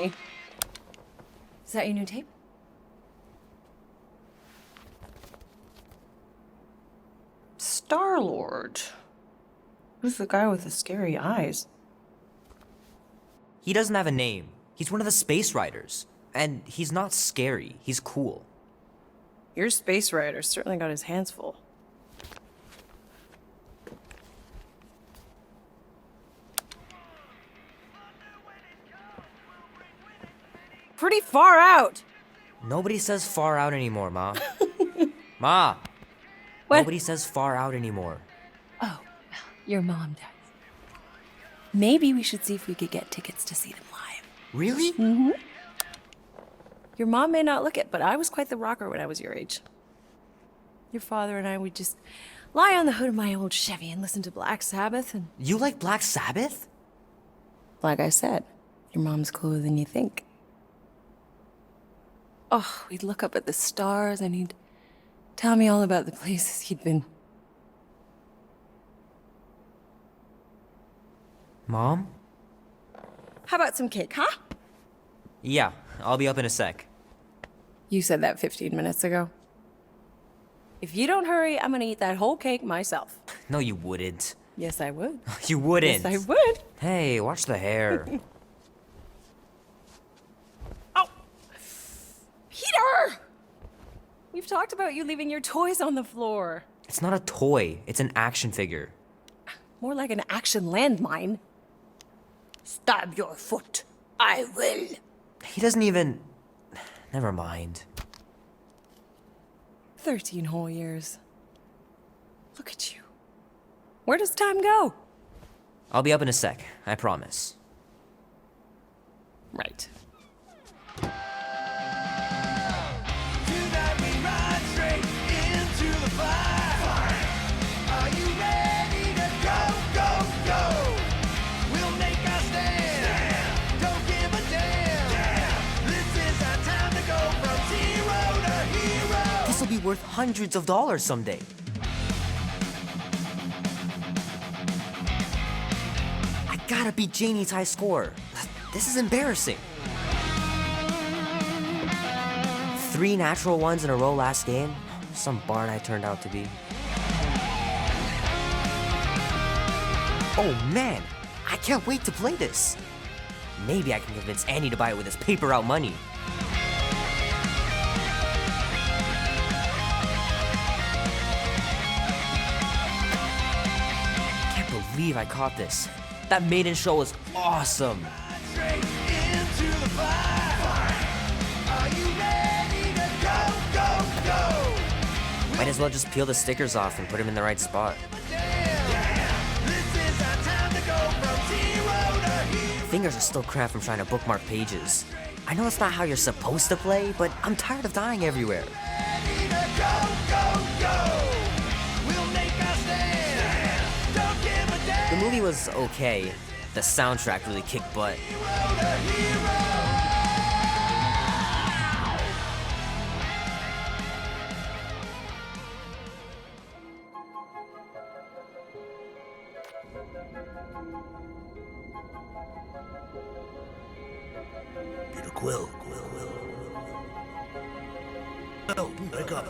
me. Is that your new tape? Star-Lord. Who's the guy with the scary eyes? He doesn't have a name. He's one of the space riders. And he's not scary. He's cool. Your space rider certainly got his hands full. Pretty far out! Nobody says far out anymore, Ma. Ma! What? Nobody says far out anymore. Oh, your mom does. Maybe we should see if we could get tickets to see them live. Really? Mm-hmm. Your mom may not look it, but I was quite the rocker when I was your age. Your father and I would just lie on the hood of my old Chevy and listen to Black Sabbath and... You like Black Sabbath? Like I said, your mom's cooler than you think. Oh, we'd look up at the stars and he'd tell me all about the places he'd been. Mom? How about some cake, huh? Yeah, I'll be up in a sec. You said that 15 minutes ago. If you don't hurry, I'm gonna eat that whole cake myself. No, you wouldn't. Yes, I would. You wouldn't. Yes, I would. Hey, watch the hair. Oh! Peter! We've talked about you leaving your toys on the floor. It's not a toy. It's an action figure. More like an action landmine. Stab your foot. I will. He doesn't even... Never mind. 13 whole years. Look at you. Where does time go? I'll be up in a sec, I promise. Right. Tonight we ride straight into the fire. Are you ready to go, go, go? We'll make our stand. Don't give a damn. This is our time to go from zero to hero. This will be worth hundreds of dollars someday. I gotta beat Janie's high score. This is embarrassing. 3 natural ones in a row last game. Some barn I turned out to be. Oh man, I can't wait to play this. Maybe I can convince Annie to buy it with his paper route money. Can't believe I caught this. That maiden show was awesome. Straight into the fire. Are you ready to go, go, go? Might as well just peel the stickers off and put them in the right spot. This is our time to go from zero to hero. Fingers are still cramped from trying to bookmark pages. I know it's not how you're supposed to play, but I'm tired of dying everywhere. Ready to go, go, go. We'll make our stand. Don't give a damn. The movie was okay. The soundtrack really kicked butt. Hero to hero. Peter Quill. Oh, wake up.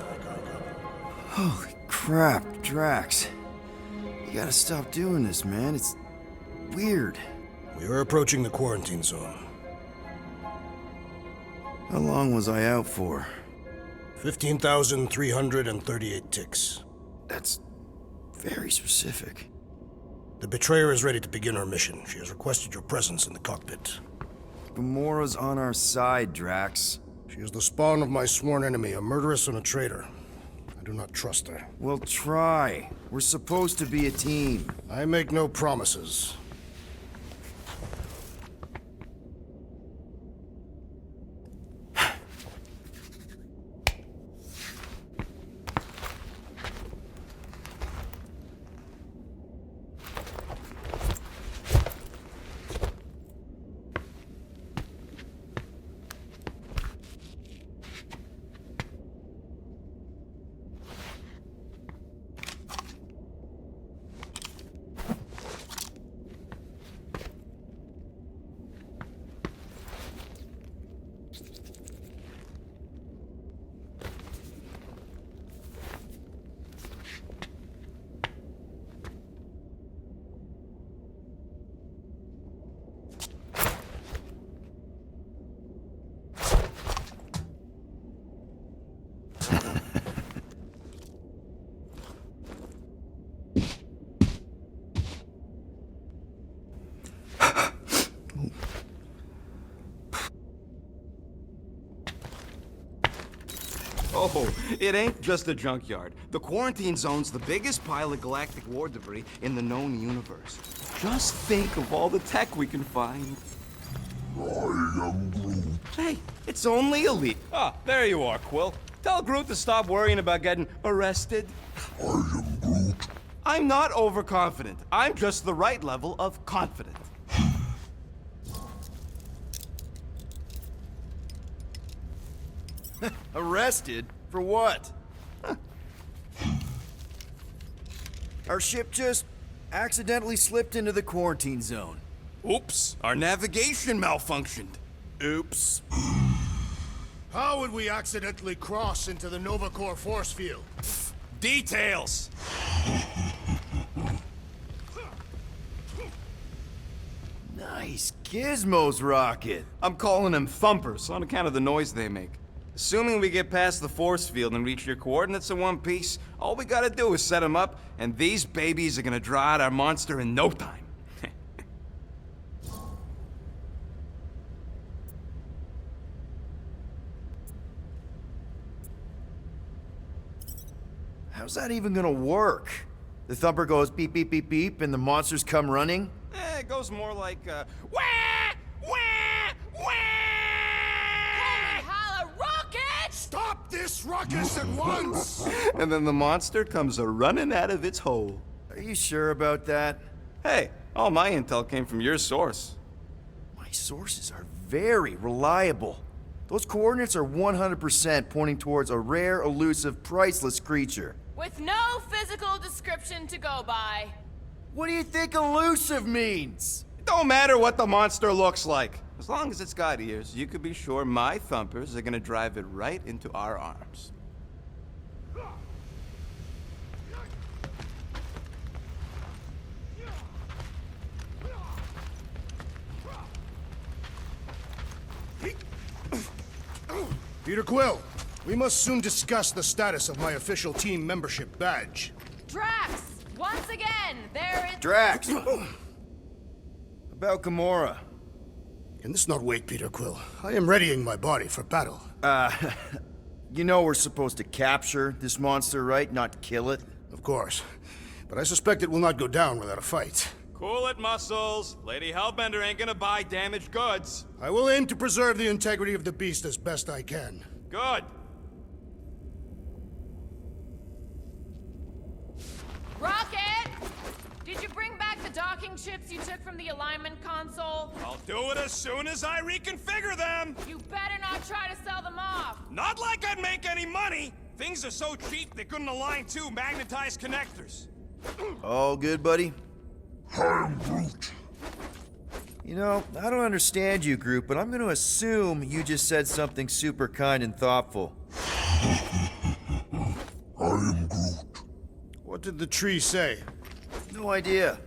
Holy crap, Drax. You gotta stop doing this, man. It's weird. We are approaching the quarantine zone. How long was I out for? 15,338 ticks. That's very specific. The betrayer is ready to begin her mission. She has requested your presence in the cockpit. Gamora's on our side, Drax. She is the spawn of my sworn enemy, a murderess and a traitor. I do not trust her. Well, try. We're supposed to be a team. I make no promises. Oh, it ain't just a junkyard. The quarantine zone's the biggest pile of galactic war debris in the known universe. Just think of all the tech we can find. I am Groot. Hey, it's only a leak. Ah, there you are, Quill. Tell Groot to stop worrying about getting arrested. I am Groot. I'm not overconfident. I'm just the right level of confident. Arrested? For what? Our ship just accidentally slipped into the quarantine zone. Oops, our navigation malfunctioned. Oops. How would we accidentally cross into the Nova Corps force field? Details! Nice gizmos, Rocket. I'm calling them thumpers on account of the noise they make. Assuming we get past the force field and reach your coordinates in one piece, all we gotta do is set them up, and these babies are gonna draw out our monster in no time. How's that even gonna work? The thumper goes beep, beep, beep, beep, and the monsters come running? It goes more like, wah! Wah! Wah! Holla, rocket! Stop this ruckus at once! And then the monster comes a-running out of its hole. Are you sure about that? Hey, all my intel came from your source. My sources are very reliable. Those coordinates are 100% pointing towards a rare, elusive, priceless creature. With no physical description to go by. What do you think elusive means? It don't matter what the monster looks like. As long as it's got ears, you could be sure my thumpers are gonna drive it right into our arms. Peter Quill, we must soon discuss the status of my official team membership badge. Drax! Once again, there is. Drax! About Gamora. Can this not wait, Peter Quill? I am readying my body for battle. You know we're supposed to capture this monster, right? Not kill it? Of course. But I suspect it will not go down without a fight. Cool it, Muscles. Lady Hellbender ain't gonna buy damaged goods. I will aim to preserve the integrity of the beast as best I can. Good. Rocket! Did you bring back the docking chips you took from the alignment console? I'll do it as soon as I reconfigure them. You better not try to sell them off. Not like I'd make any money. Things are so cheap they couldn't align two magnetized connectors. All good, buddy? I am Groot. You know, I don't understand you, Groot, but I'm gonna assume you just said something super kind and thoughtful. I am Groot. What did the tree say? No idea.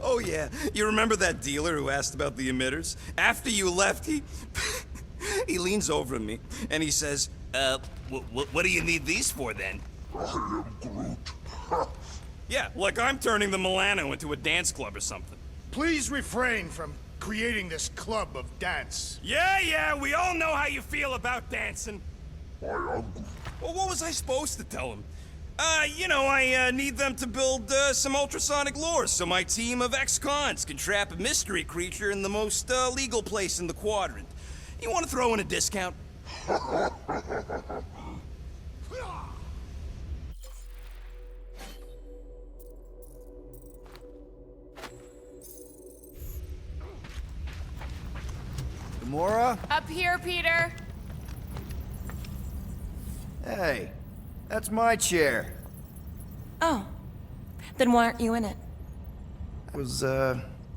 Oh yeah, you remember that dealer who asked about the emitters? After you left, he leans over to me and he says, what do you need these for then? I am Groot. Yeah, like I'm turning the Milano into a dance club or something. Please refrain from creating this club of dance. Yeah, we all know how you feel about dancing. I am Groot. Well, what was I supposed to tell him? I need them to build some ultrasonic lures so my team of ex-cons can trap a mystery creature in the most legal place in the quadrant. You want to throw in a discount? Gamora? Up here, Peter. Hey, that's my chair. Oh. Then why aren't you in it? I was,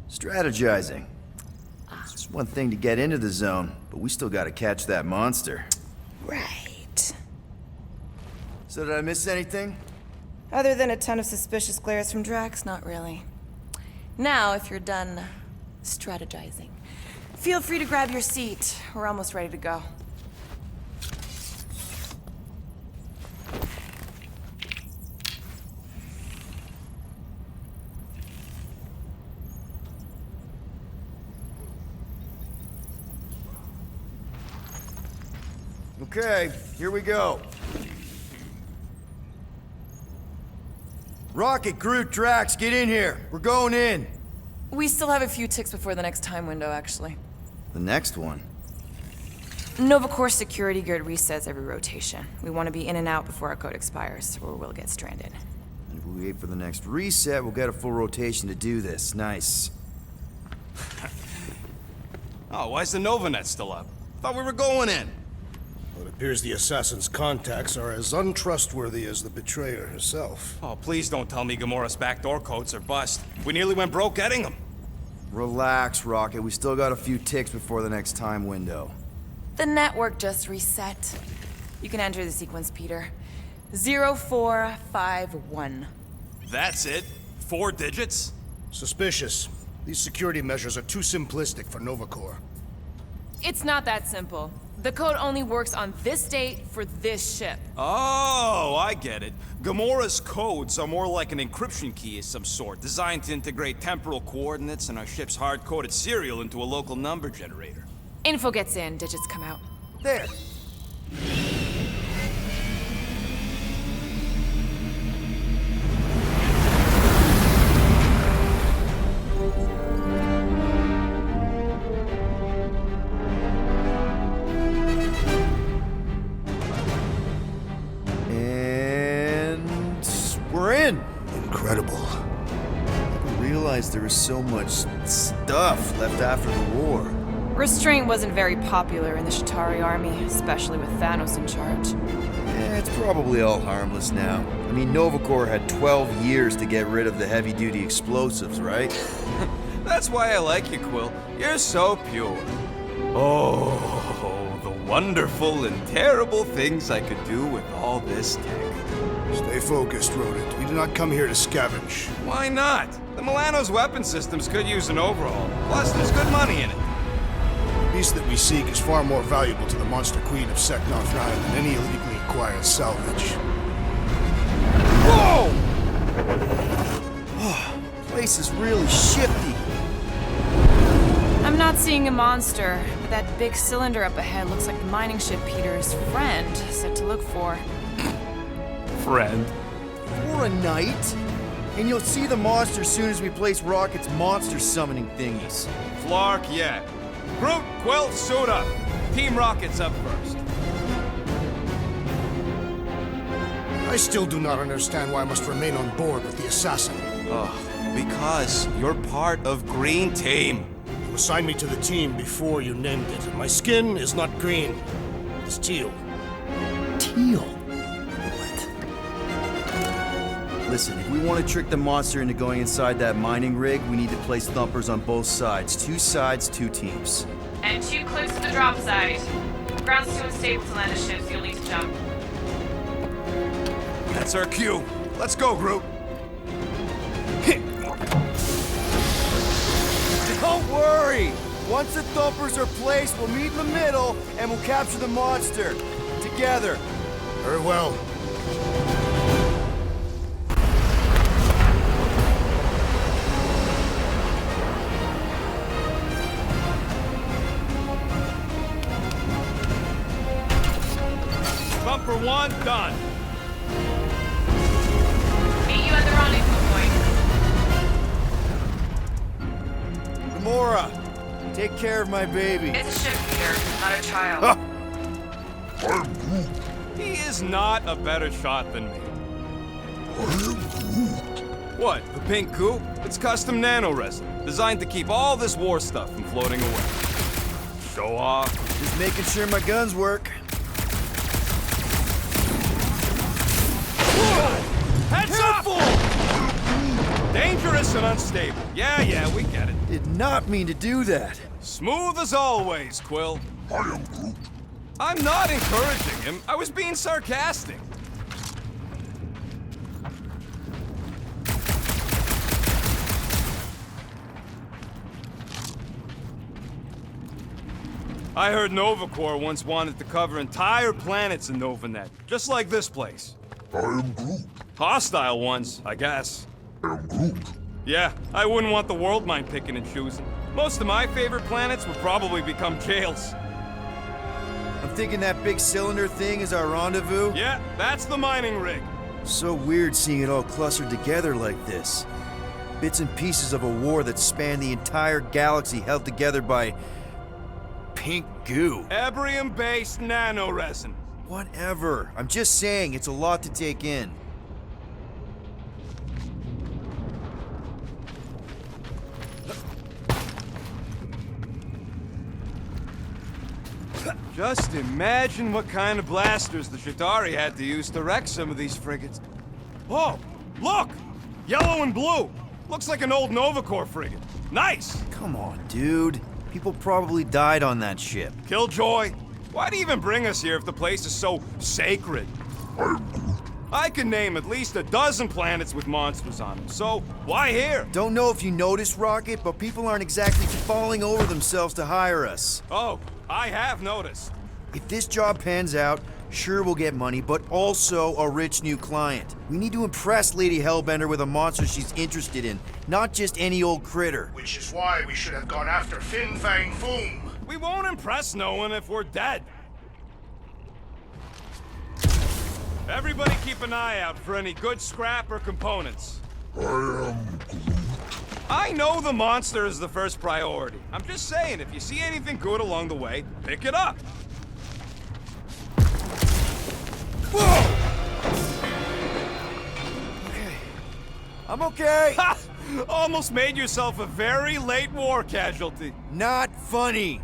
strategizing. It's just one thing to get into the zone, but we still gotta catch that monster. Right. So did I miss anything? Other than a ton of suspicious glares from Drax, not really. Now, if you're done strategizing, feel free to grab your seat. We're almost ready to go. Okay, here we go. Rocket, Groot, Drax, get in here. We're going in. We still have a few ticks before the next time window, actually. The next one. Nova Corps security grid resets every rotation. We want to be in and out before our code expires, or we'll get stranded. And if we wait for the next reset, we'll get a full rotation to do this. Nice. Oh, why's the Nova Net still up? Thought we were going in. Well, it appears the assassin's contacts are as untrustworthy as the betrayer herself. Oh, please don't tell me Gamora's backdoor codes are bust. We nearly went broke getting them. Relax, Rocket. We still got a few ticks before the next time window. The network just reset. You can enter the sequence, Peter. 0451. That's it? 4 digits? Suspicious. These security measures are too simplistic for Nova Corps. It's not that simple. The code only works on this date for this ship. Oh, I get it. Gamora's codes are more like an encryption key of some sort, designed to integrate temporal coordinates and our ship's hard-coded serial into a local number generator. Info gets in, digits come out. There. Incredible. I didn't realize there was so much stuff left after the war. Restraint wasn't very popular in the Shatari army, especially with Thanos in charge. Yeah, it's probably all harmless now. I mean, Nova Corps had 12 years to get rid of the heavy-duty explosives, right? That's why I like you, Quill. You're so pure. Oh, the wonderful and terrible things I could do with all this tech. Stay focused, Rodent. We do not come here to scavenge. Why not? The Milano's weapon systems could use an overhaul. Plus, there's good money in it. The beast that we seek is far more valuable to the Monster Queen of Seknarf Ryan than any illegally acquired salvage. Whoa! Oh, place is really shifty. I'm not seeing a monster, but that big cylinder up ahead looks like the mining ship Peter's friend said to look for. Friend. For a night. And you'll see the monster as soon as we place Rocket's monster summoning thingies. Flark, yeah. Groot, Quill, suit up. Team Rocket's up first. I still do not understand why I must remain on board with the assassin. Because you're part of Green Team. You assigned me to the team before you named it. My skin is not green. It's teal. Teal? Listen, if we want to trick the monster into going inside that mining rig, we need to place thumpers on both sides. 2 sides, 2 teams. And 2 clicks to the drop site. Ground's too unstable to land a ship, so you'll need to jump. That's our cue. Let's go, Groot. Don't worry! Once the thumpers are placed, we'll meet in the middle, and we'll capture the monster. Together. Very well. one, done. Meet you at the rendezvous point. Gamora, take care of my baby. It's a ship, Peter, not a child. I'm Groot. He is not a better shot than me. I am Groot. What, the pink goo? It's custom nanoresin, designed to keep all this war stuff from floating away. Show off. Just making sure my guns work. Heads up! Dangerous and unstable. Yeah, we get it. Did not mean to do that. Smooth as always, Quill. I am Groot. I'm not encouraging him. I was being sarcastic. I heard Nova Corps once wanted to cover entire planets in Novanet, just like this place. I am Groot. Hostile ones, I guess. I am Groot. Yeah, I wouldn't want the world mind picking and choosing. Most of my favorite planets would probably become jails. I'm thinking that big cylinder thing is our rendezvous. Yeah, that's the mining rig. So weird seeing it all clustered together like this. Bits and pieces of a war that spanned the entire galaxy held together by pink goo. Ebrium-based nanoresin. Whatever. I'm just saying, it's a lot to take in. Just imagine what kind of blasters the Shatari had to use to wreck some of these frigates. Oh, look! Yellow and blue! Looks like an old Nova Corps frigate. Nice! Come on, dude. People probably died on that ship. Killjoy, why'd he even bring us here if the place is so sacred? I am Groot. I can name at least a dozen planets with monsters on them, so why here? Don't know if you noticed, Rocket, but people aren't exactly falling over themselves to hire us. Oh, I have noticed. If this job pans out, sure we'll get money, but also a rich new client. We need to impress Lady Hellbender with a monster she's interested in, not just any old critter. Which is why we should have gone after Fin Fang Foom. We won't impress no one if we're dead. Everybody keep an eye out for any good scrap or components. I am Groot. I know the monster is the first priority. I'm just saying, if you see anything good along the way, pick it up. Whoa! I'm okay. Ha! Almost made yourself a very late war casualty. Not funny.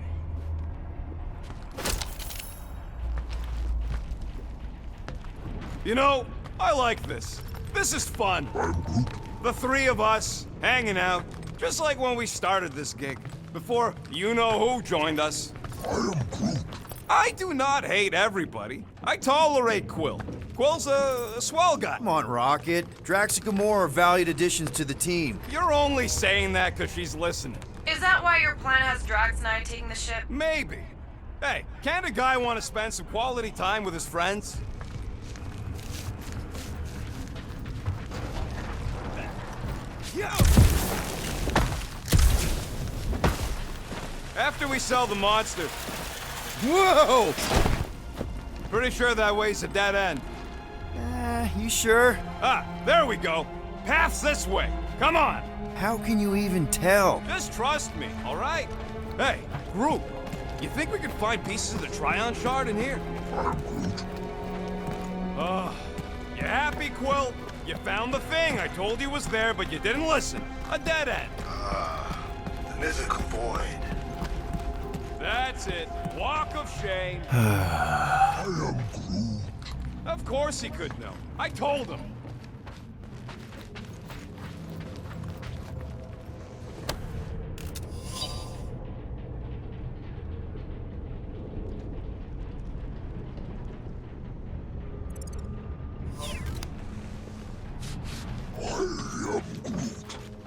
You know, I like this. This is fun. I'm Groot. The three of us, hanging out, just like when we started this gig, before you-know-who joined us. I am Groot. I do not hate everybody. I tolerate Quill. Quill's a swell guy. Come on, Rocket. Drax and Gamora are valued additions to the team. You're only saying that because she's listening. Is that why your plan has Drax and I taking the ship? Maybe. Hey, can't a guy want to spend some quality time with his friends? Yo! After we sell the monster, Whoa! pretty sure that way's a dead end. You sure? Ah, there we go. Path's this way. Come on. How can you even tell? Just trust me, all right? Hey, Groot, you think we could find pieces of the Tryon shard in here? I'm Groot. You happy, Quill? You found the thing I told you was there, but you didn't listen. A dead end. The mythical void. That's it. Walk of shame. I am Groot. Of course he could know. I told him.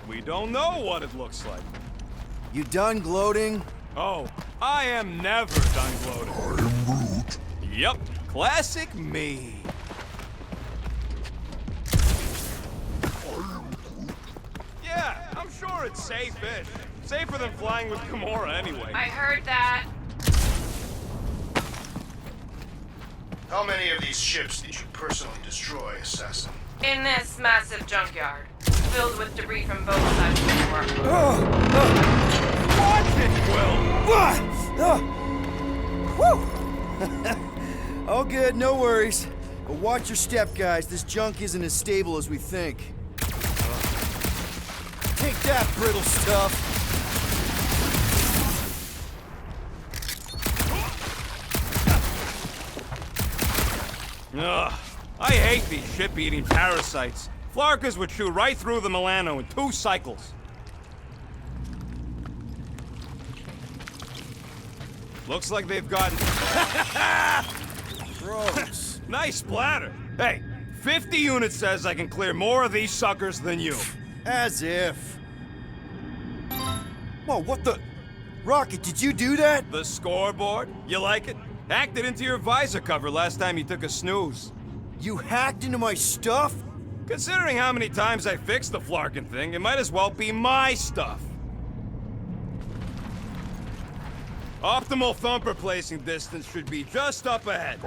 We don't know what it looks like. You done gloating? Oh, I am never done gloating. I am Groot. Yep, classic me. Yeah, I'm sure it's safe-ish. Safer than flying with Gamora anyway. I heard that. How many of these ships did you personally destroy, Assassin? In this massive junkyard, filled with debris from both sides of the war. Watch it, Quill! All good, no worries. But watch your step, guys. This junk isn't as stable as we think. Take that, brittle stuff. Ugh, I hate these ship-eating parasites. Flarkers would shoot right through the Milano in 2 cycles. Looks like they've gotten... Gross. Nice splatter. Hey, 50 units says I can clear more of these suckers than you. As if. Whoa, what the... Rocket, did you do that? The scoreboard? You like it? Hacked it into your visor cover last time you took a snooze. You hacked into my stuff? Considering how many times I fixed the Flarkin thing, it might as well be my stuff. Optimal thumper placing distance should be just up ahead.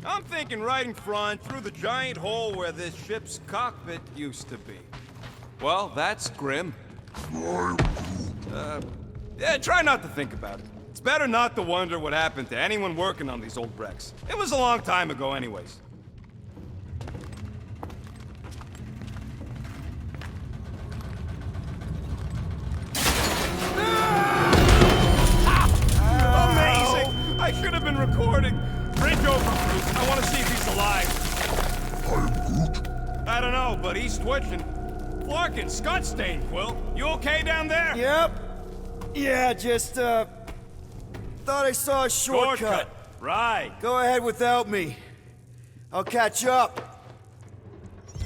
I'm thinking right in front, through the giant hole where this ship's cockpit used to be. Well, that's grim. Yeah, try not to think about it. It's better not to wonder what happened to anyone working on these old wrecks. It was a long time ago anyways. Amazing! I should have been recording. Bridge over, Bruce. I want to see if he's alive. I don't know, but he's twitching. Flarkin, Scott Stain, Quill. You okay down there? Yep. Yeah, just, thought I saw a shortcut. Right. Go ahead without me. I'll catch up.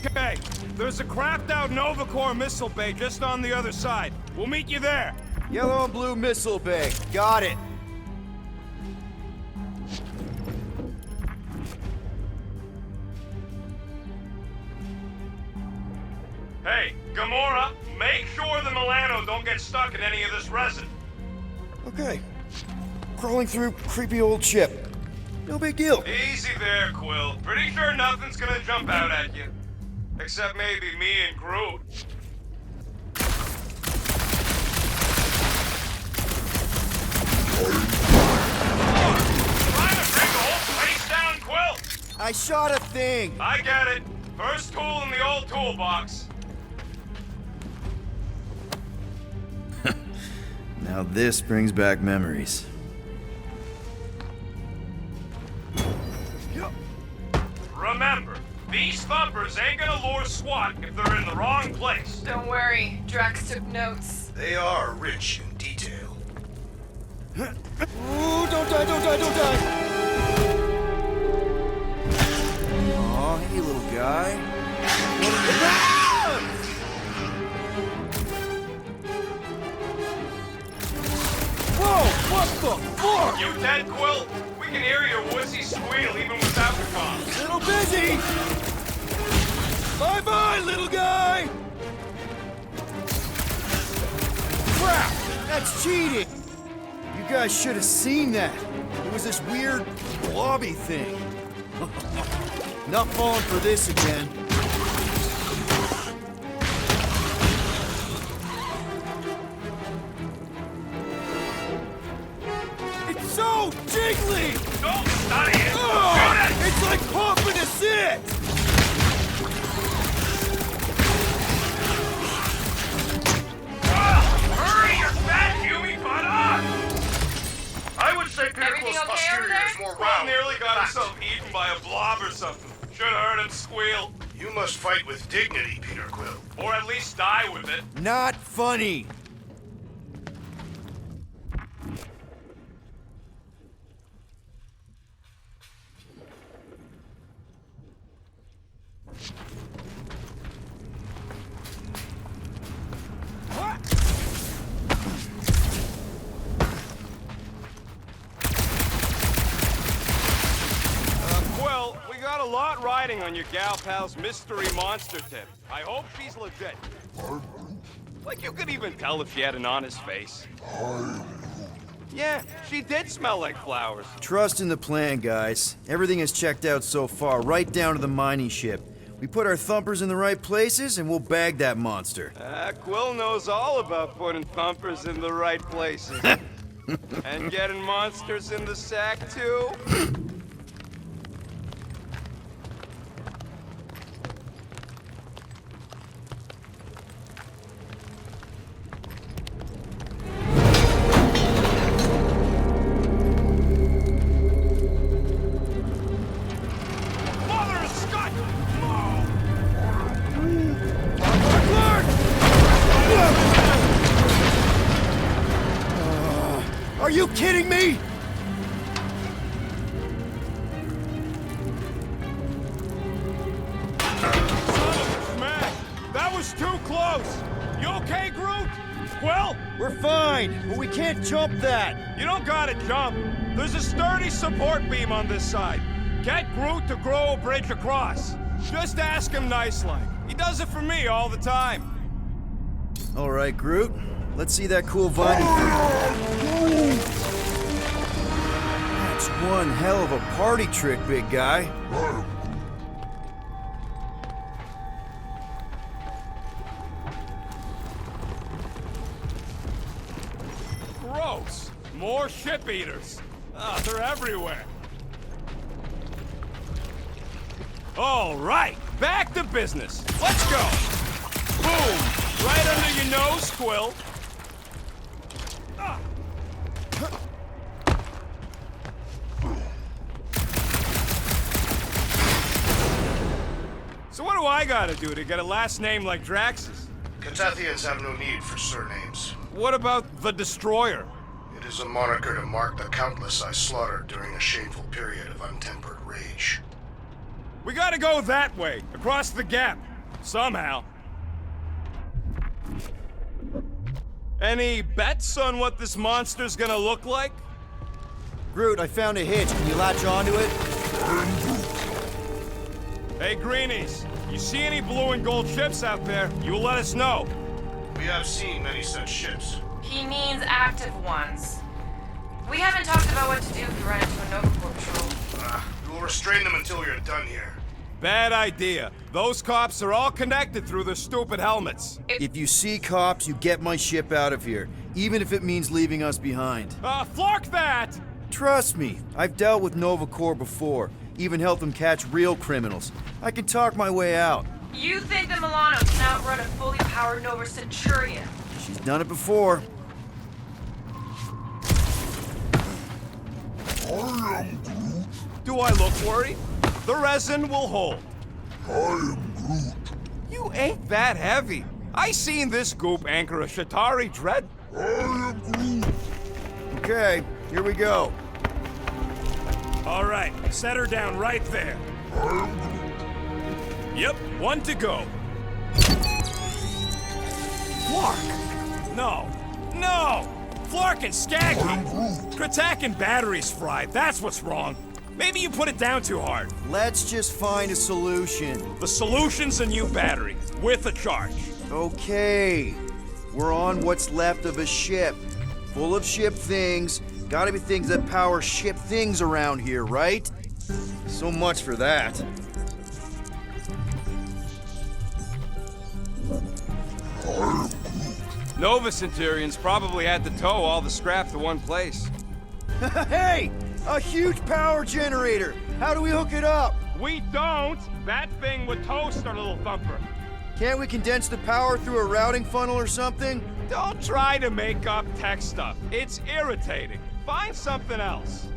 Okay, there's a crapped-out Nova Corps missile bay just on the other side. We'll meet you there. Yellow and blue missile bay. Got it. Hey, Gamora, make sure the Milano don't get stuck in any of this resin. Okay. Crawling through creepy old ship. No big deal. Easy there, Quill. Pretty sure nothing's gonna jump out at you. Except maybe me and Groot. Trying to bring the whole place down, Quill! I shot a thing. I get it. First tool in the old toolbox. Now this brings back memories. Remember, these thumpers ain't gonna lure SWAT if they're in the wrong place. Don't worry, Drax took notes. They are rich in detail. Ooh, don't die, don't die, don't die! Aw, hey, little guy. Whoa, what the fuck? You dead, Quill? We can hear your wussy squeal even without the comms. Little busy! Bye-bye, little guy! Crap! That's cheating! You guys should have seen that. It was this weird blobby thing. Not falling for this again. It's so jiggly! Don't study it! Ugh, Shoot it! it's like popping a zit! Hurry, your fat Huey butt on! I would say Everything Pinnacle's okay over posterior there? is more round. Nearly got himself eaten by a blob or something. Should have heard him squeal. You must fight with dignity, Peter Quill. Or at least die with it. Not funny. Quill, we got a lot riding on your gal pal's mystery monster tip. I hope she's legit. Like you could even tell if she had an honest face. Yeah, she did smell like flowers. Trust in the plan, guys. Everything is checked out so far, right down to the mining ship. We put our thumpers in the right places, and we'll bag that monster. Quill knows all about putting thumpers in the right places. And getting monsters in the sack, too? Mother of Scott! Are you kidding me? Smash! That was too close! You okay, Groot? Quill? We're fine, but we can't jump that. You don't gotta jump. There's a sturdy support beam on this side. Get Groot to grow a bridge across. Just ask him nice-like. He does it for me all the time. All right, Groot. Let's see that cool vine. That's one hell of a party trick, big guy. Gross. More ship eaters. They're everywhere. All right, back to business. Let's go. Boom. Right under your nose, Quill. So what do I gotta do to get a last name like Drax's? Catathians have no need for surnames. What about the Destroyer? It is a moniker to mark the countless I slaughtered during a shameful period of untempered rage. We gotta go that way, across the gap. Somehow. Any bets on what this monster's gonna look like? Groot, I found a hitch. Can you latch onto it? Hey, Greenies, you see any blue and gold ships out there, you let us know. We have seen many such ships. He means active ones. We haven't talked about what to do if we run into a Nova Corps patrol. We will restrain them until we are done here. Bad idea. Those cops are all connected through their stupid helmets. If you see cops, you get my ship out of here, even if it means leaving us behind. Flark that! Trust me, I've dealt with Nova Corps before, even helped them catch real criminals. I can talk my way out. You think that Milano can outrun a fully powered Nova Centurion? She's done it before. I am Groot. Do I look worried? The resin will hold. I am Groot. You ain't that heavy. I seen this goop anchor a Shatari Dread. I am Groot. Okay, here we go. All right, set her down right there. I am Groot. Yep, one to go. Flark! No, no! Flark and Skaggy! Kratak and batteries fried, that's what's wrong. Maybe you put it down too hard. Let's just find a solution. The solution's a new battery, with a charge. Okay, we're on what's left of a ship. Full of ship things. Gotta be things that power ship things around here, right? So much for that. Nova Centurions probably had to tow all the scrap to one place. Hey! A huge power generator! How do we hook it up? We don't! That thing would toast our little thumper. Can't we condense the power through a routing funnel or something? Don't try to make up tech stuff. It's irritating. Find something else.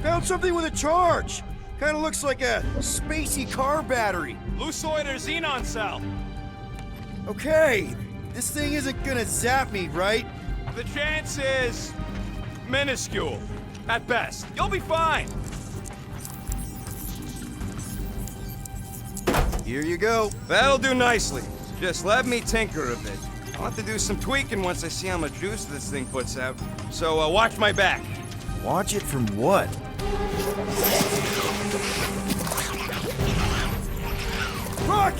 Found something with a charge! Kinda looks like a spacey car battery. Lusoid or xenon cell. Okay, this thing isn't gonna zap me, right? The chance is minuscule. At best. You'll be fine. Here you go. That'll do nicely. Just let me tinker a bit. I'll have to do some tweaking once I see how much juice this thing puts out. So watch my back. Watch it from what?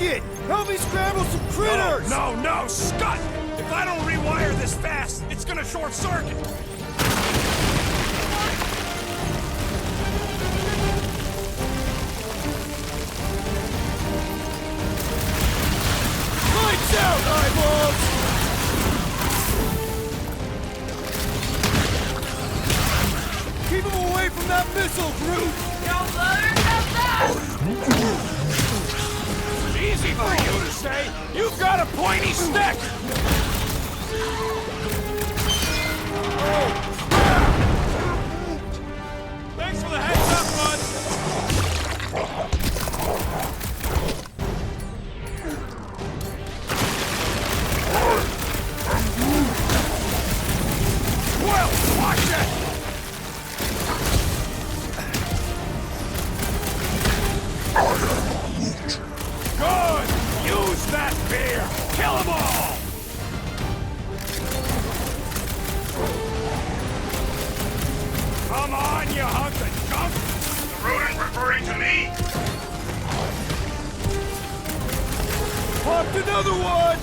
circuit! Help me scramble some critters! No, Scott! If I don't rewire this fast, it's gonna short circuit! Lights out, eyeballs! Keep him away from that missile, Groot! Don't blow yourself up! Easy for you to say! You've got a pointy stick! Thanks for the heads up, bud! Well, watch it! Good! Use that beer! Kill them all! Come on, you hunk of junk! The rodent referring to me? Popped another one!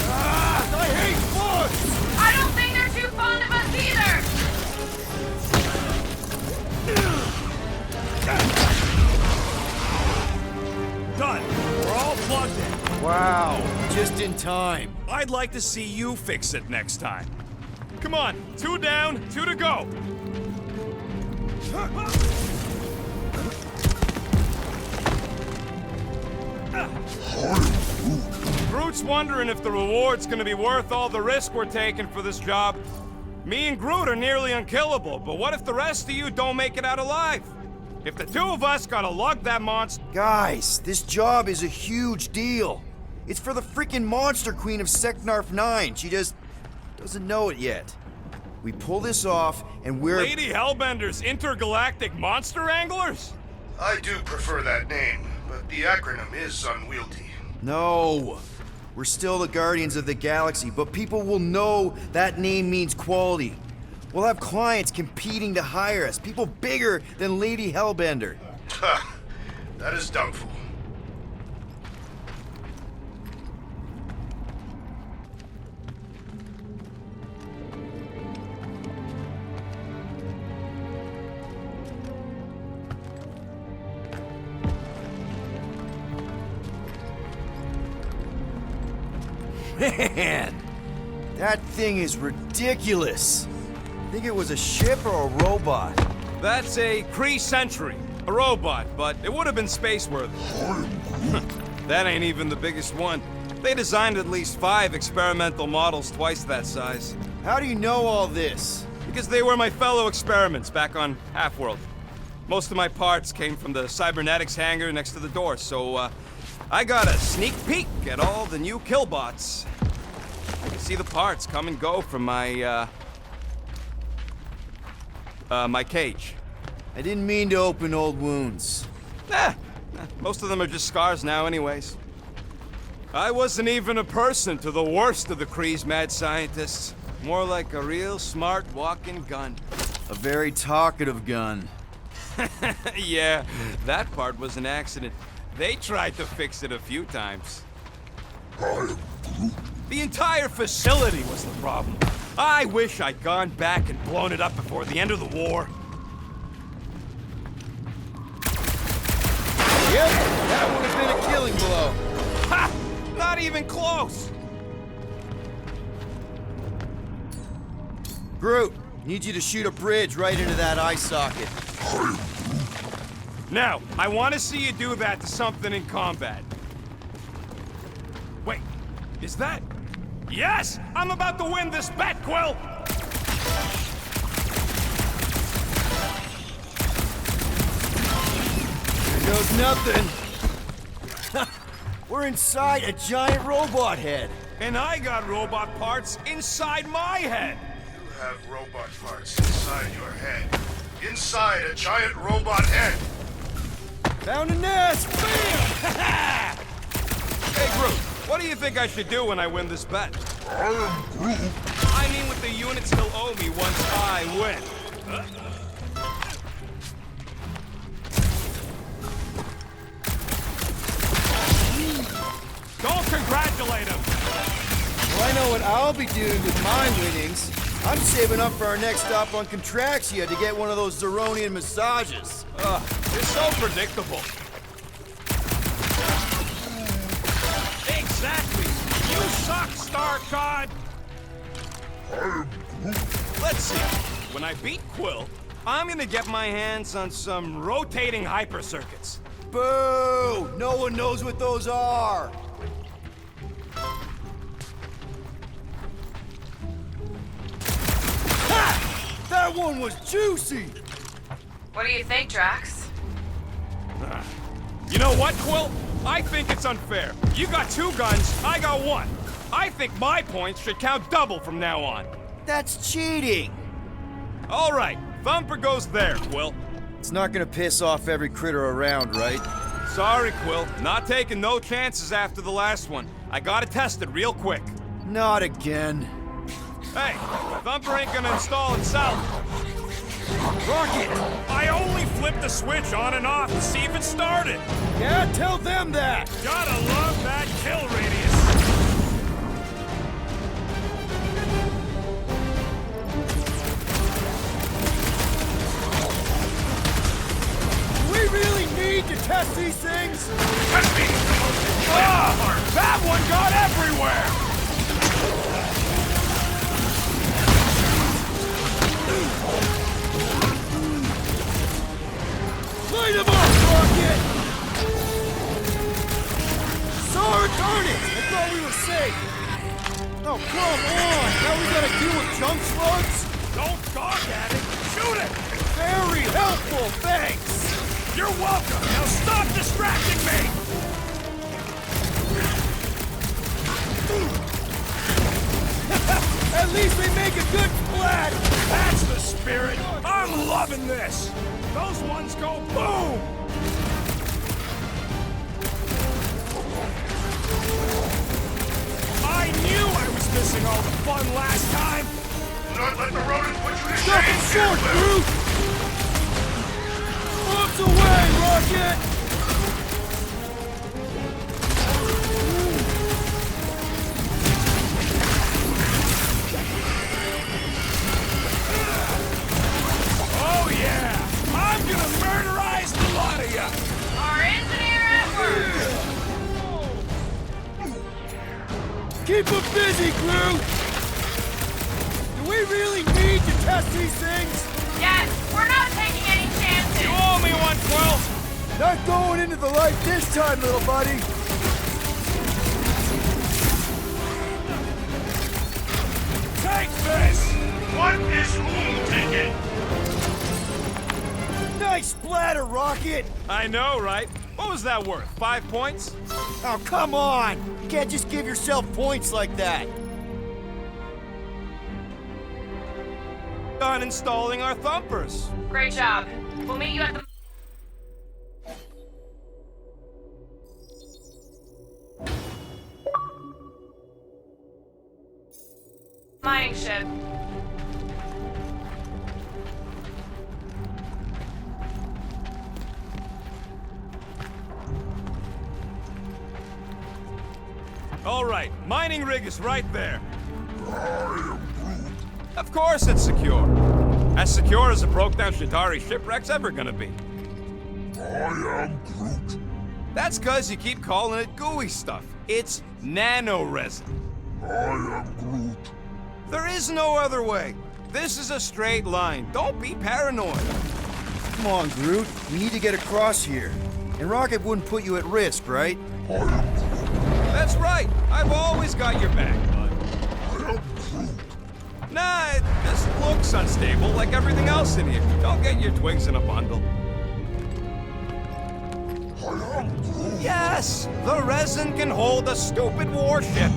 Ah, I hate bugs! I don't think they're too fond of us either! Done. We're all plugged in. Wow, just in time. I'd like to see you fix it next time. Come on, 2 down, 2 to go. Groot's wondering if the reward's gonna be worth all the risk we're taking for this job. Me and Groot are nearly unkillable, but what if the rest of you don't make it out alive? If the 2 of us gotta lug that monster... Guys, this job is a huge deal. It's for the freaking Monster Queen of Seknarf 9. She just doesn't know it yet. We pull this off, and we're... Lady Hellbender's intergalactic monster anglers? I do prefer that name, but the acronym is unwieldy. No. We're still the Guardians of the Galaxy, but people will know that name means quality. We'll have clients competing to hire us, people bigger than Lady Hellbender. Ha! That is doubtful. Man, that thing is ridiculous. Think it was a ship or a robot? That's a Kree Sentry, a robot, but it would have been space-worthy. That ain't even the biggest one. They designed at least 5 experimental models twice that size. How do you know all this? Because they were my fellow experiments back on Half-World. Most of my parts came from the cybernetics hangar next to the door, so I got a sneak peek at all the new killbots. I can see the parts come and go from my my cage. I didn't mean to open old wounds. Most of them are just scars now anyways. I wasn't even a person to the worst of the Kree's mad scientists. More like a real smart walking gun. A very talkative gun. Yeah, that part was an accident. They tried to fix it a few times. The entire facility was the problem. I wish I'd gone back and blown it up before the end of the war. Yep, that would have been a killing blow. Ha! Not even close! Groot, need you to shoot a bridge right into that eye socket. Now, I want to see you do that to something in combat. Wait, is that... Yes! I'm about to win this bet, Quill! Here goes nothing. We're inside a giant robot head. And I got robot parts inside my head! You have robot parts inside your head. Inside a giant robot head. Found a nest! Bam! Hey, Groot, what do you think I should do when I win this bet? I am Groot. I mean with the units he'll owe me once I win. know what I'll be doing with my winnings. I'm saving up for our next stop on Contraxia to get one of those Zeronian massages. You're so predictable. Exactly. You suck, StarCon. Let's see. When I beat Quill, I'm gonna get my hands on some rotating hyper circuits. Boo! No one knows what those are. Ha! That one was juicy. What do you think, Drax? You know what, Quill? I think it's unfair. You got 2 guns, I got 1. I think my points should count double from now on. That's cheating. All right, Thumper goes there, Quill. It's not gonna piss off every critter around, right? Sorry, Quill. Not taking no chances after the last one. I gotta test it real quick. Not again. Hey, Thumper ain't gonna install itself. Rocket! I only flipped the switch on and off to see if it started. Yeah, tell them that! Gotta love that kill radius. Do we really need to test these things? That one got everywhere! Light him up, Rocket! Sorry, darn it! I thought we were safe. Oh, come on! Now we gotta deal with junk slugs? Don't gawk at it! Shoot it! Very helpful, thanks! You're welcome! Now stop distracting me! At least they make a good splat! That's the spirit! I'm loving this! Those ones go boom! I knew I was missing all the fun last time! Not let the rodent put you to Stop shame, it short, Gamerworf. Groot! Bombs away, Rocket! Oh yeah! I'm gonna murderize the lot of ya! Our engineer at work! Keep them busy, Groot! Do we really need to test these things? Yes, we're not taking any chances! You owe me one, Quill! Not going into the light this time, little buddy! Take this! What is who taking? Nice splatter, Rocket! I know, right? What was that worth? 5 points? Oh, come on! You can't just give yourself points like that! Done installing our thumpers. Great job. We'll meet you at the... mining ship. All right, mining rig is right there. Of course it's secure. As secure as a broke-down Shadari shipwreck's ever gonna be. I am Groot. That's cause you keep calling it gooey stuff. It's nano-resin. I am Groot. There is no other way. This is a straight line. Don't be paranoid. Come on, Groot. We need to get across here. And Rocket wouldn't put you at risk, right? I am Groot. That's right. I've always got your back, bud. I am Groot. Nah, it just looks unstable like everything else in here. Don't get your twigs in a bundle. I am Groot. Yes, the resin can hold a stupid warship.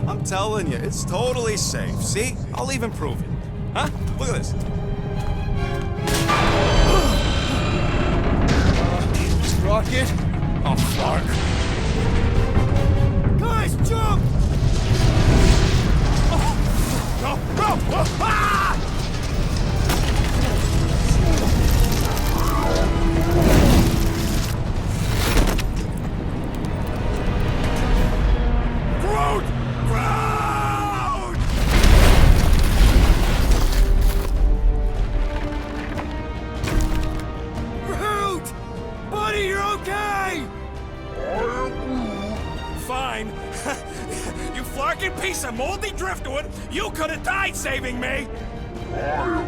I'm telling you, it's totally safe. See? I'll even prove it. Huh? Look at this. Rocket? Oh, Clark. Guys, jump! No! No! Ah! Groot! Groot! moldy driftwood, you could have died saving me! I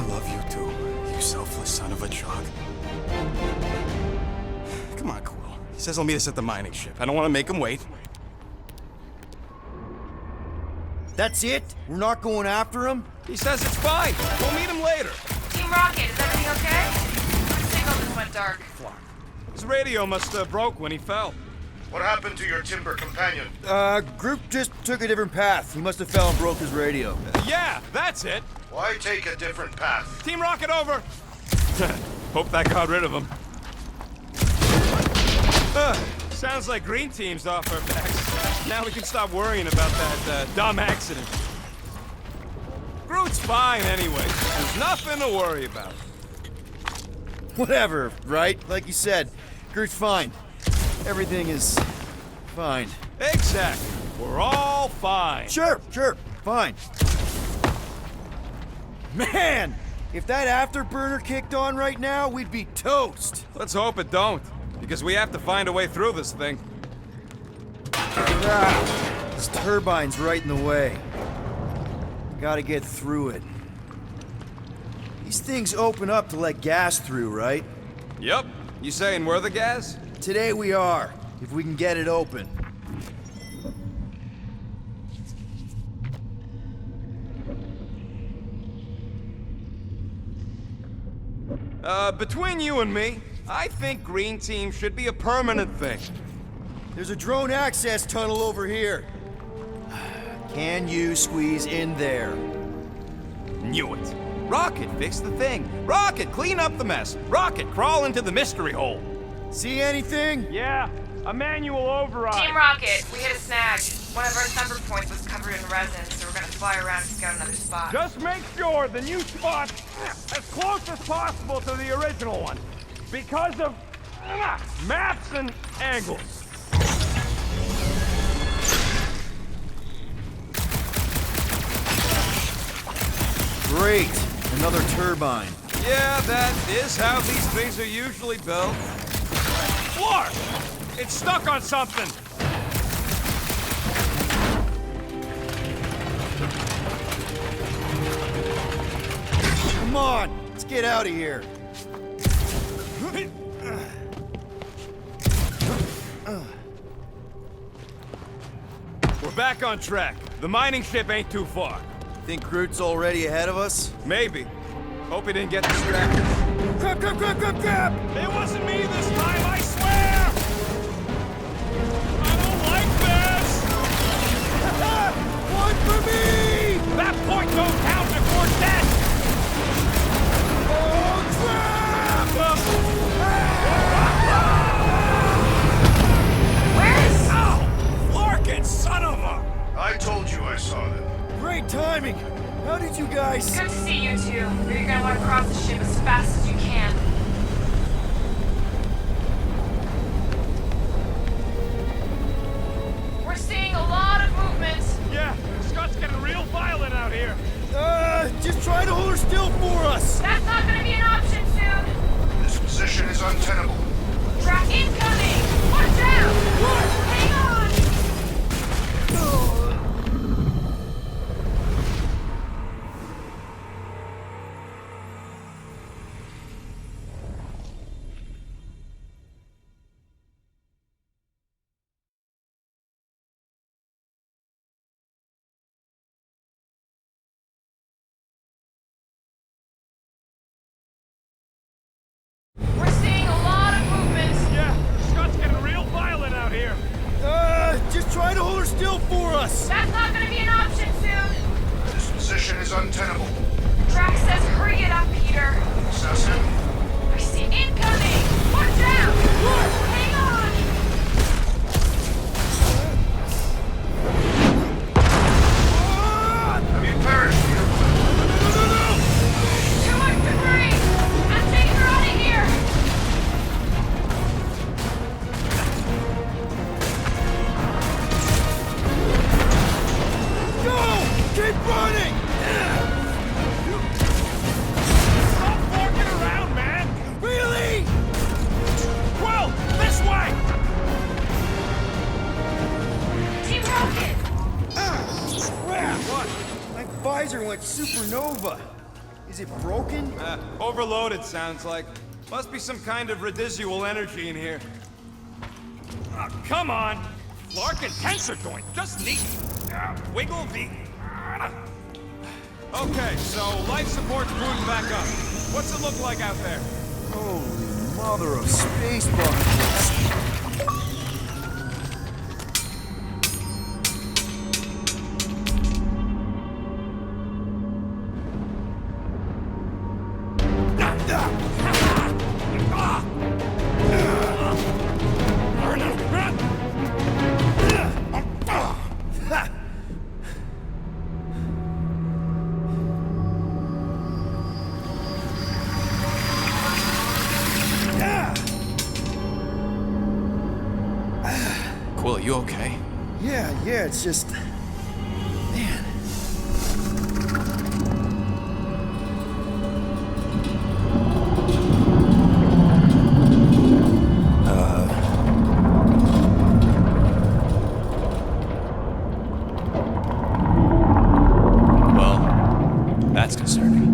love you too, you selfless son of a truck. Come on, Quill. He says he'll meet us at the mining ship. I don't want to make him wait. That's it? We're not going after him? He says it's fine. We'll meet him later. Team Rocket, is everything okay? My signal just went dark. His radio must have broke when he fell. What happened to your timber companion? Group just took a different path. He must have fell and broke his radio. Yeah, that's it. Why take a different path? Team Rocket over. Hope that got rid of him. Sounds like Green Team's off our backs. Now we can stop worrying about that dumb accident. Groot's fine anyway. There's nothing to worry about. Whatever, right? Like you said, Groot's fine. Everything is fine. Exactly. We're all fine. Sure, fine. Man, if that afterburner kicked on right now, we'd be toast. Let's hope it don't, because we have to find a way through this thing. This turbine's right in the way. Gotta get through it. These things open up to let gas through, right? Yep. You saying we're the gas? Today we are, if we can get it open. Between you and me, I think Green Team should be a permanent thing. There's a drone access tunnel over here. Can you squeeze in there? Knew it. Rocket, fix the thing. Rocket, clean up the mess. Rocket, crawl into the mystery hole. See anything? Yeah, a manual override. Team Rocket, we hit a snag. One of our thumper points was covered in resin, so we're gonna fly around and scout another spot. Just make sure the new spot's as close as possible to the original one. Because of maps and angles. Great, another turbine. Yeah, that is how these things are usually built. Floor! It's stuck on something! Come on, let's get out of here. We're back on track. The mining ship ain't too far. Think Groot's already ahead of us? Maybe. Hope he didn't get distracted. Crap! It wasn't me this time, I swear! I don't like this! One for me! That point don't count if we're dead! Oh, crap! Where's... Ow! Larkin, son of a... I told you I saw them. Great timing! How did you guys... Good to see you two, but you're gonna want to cross the ship as fast as you can. We're seeing a lot of movement. Yeah, Scott's getting real violent out here. Just try to hold her still for us! That's not gonna be an option soon. This position is untenable. Track incoming! Watch out! What? Hang on! We're seeing a lot of movement. Yeah, Scott's getting real violent out here. Just try to hold her still for us! That's not gonna be an option soon. This position is untenable. Track says hurry it up, Peter. Excessive. I see incoming! Watch out! Hang on! Have you perished here? Too much debris! I'm taking her out of here! Go! Keep running! Stop forking around, man! Really? Quill, this way! visor went supernova. Is it broken? Overloaded, sounds like. Must be some kind of residual energy in here. Come on! Lark and tensor joint, just neat. Wiggle the... Okay, so life support's booting back up. What's it look like out there? Holy mother of space buckets. Quill, you okay? Yeah, it's just... Man. Well, that's concerning.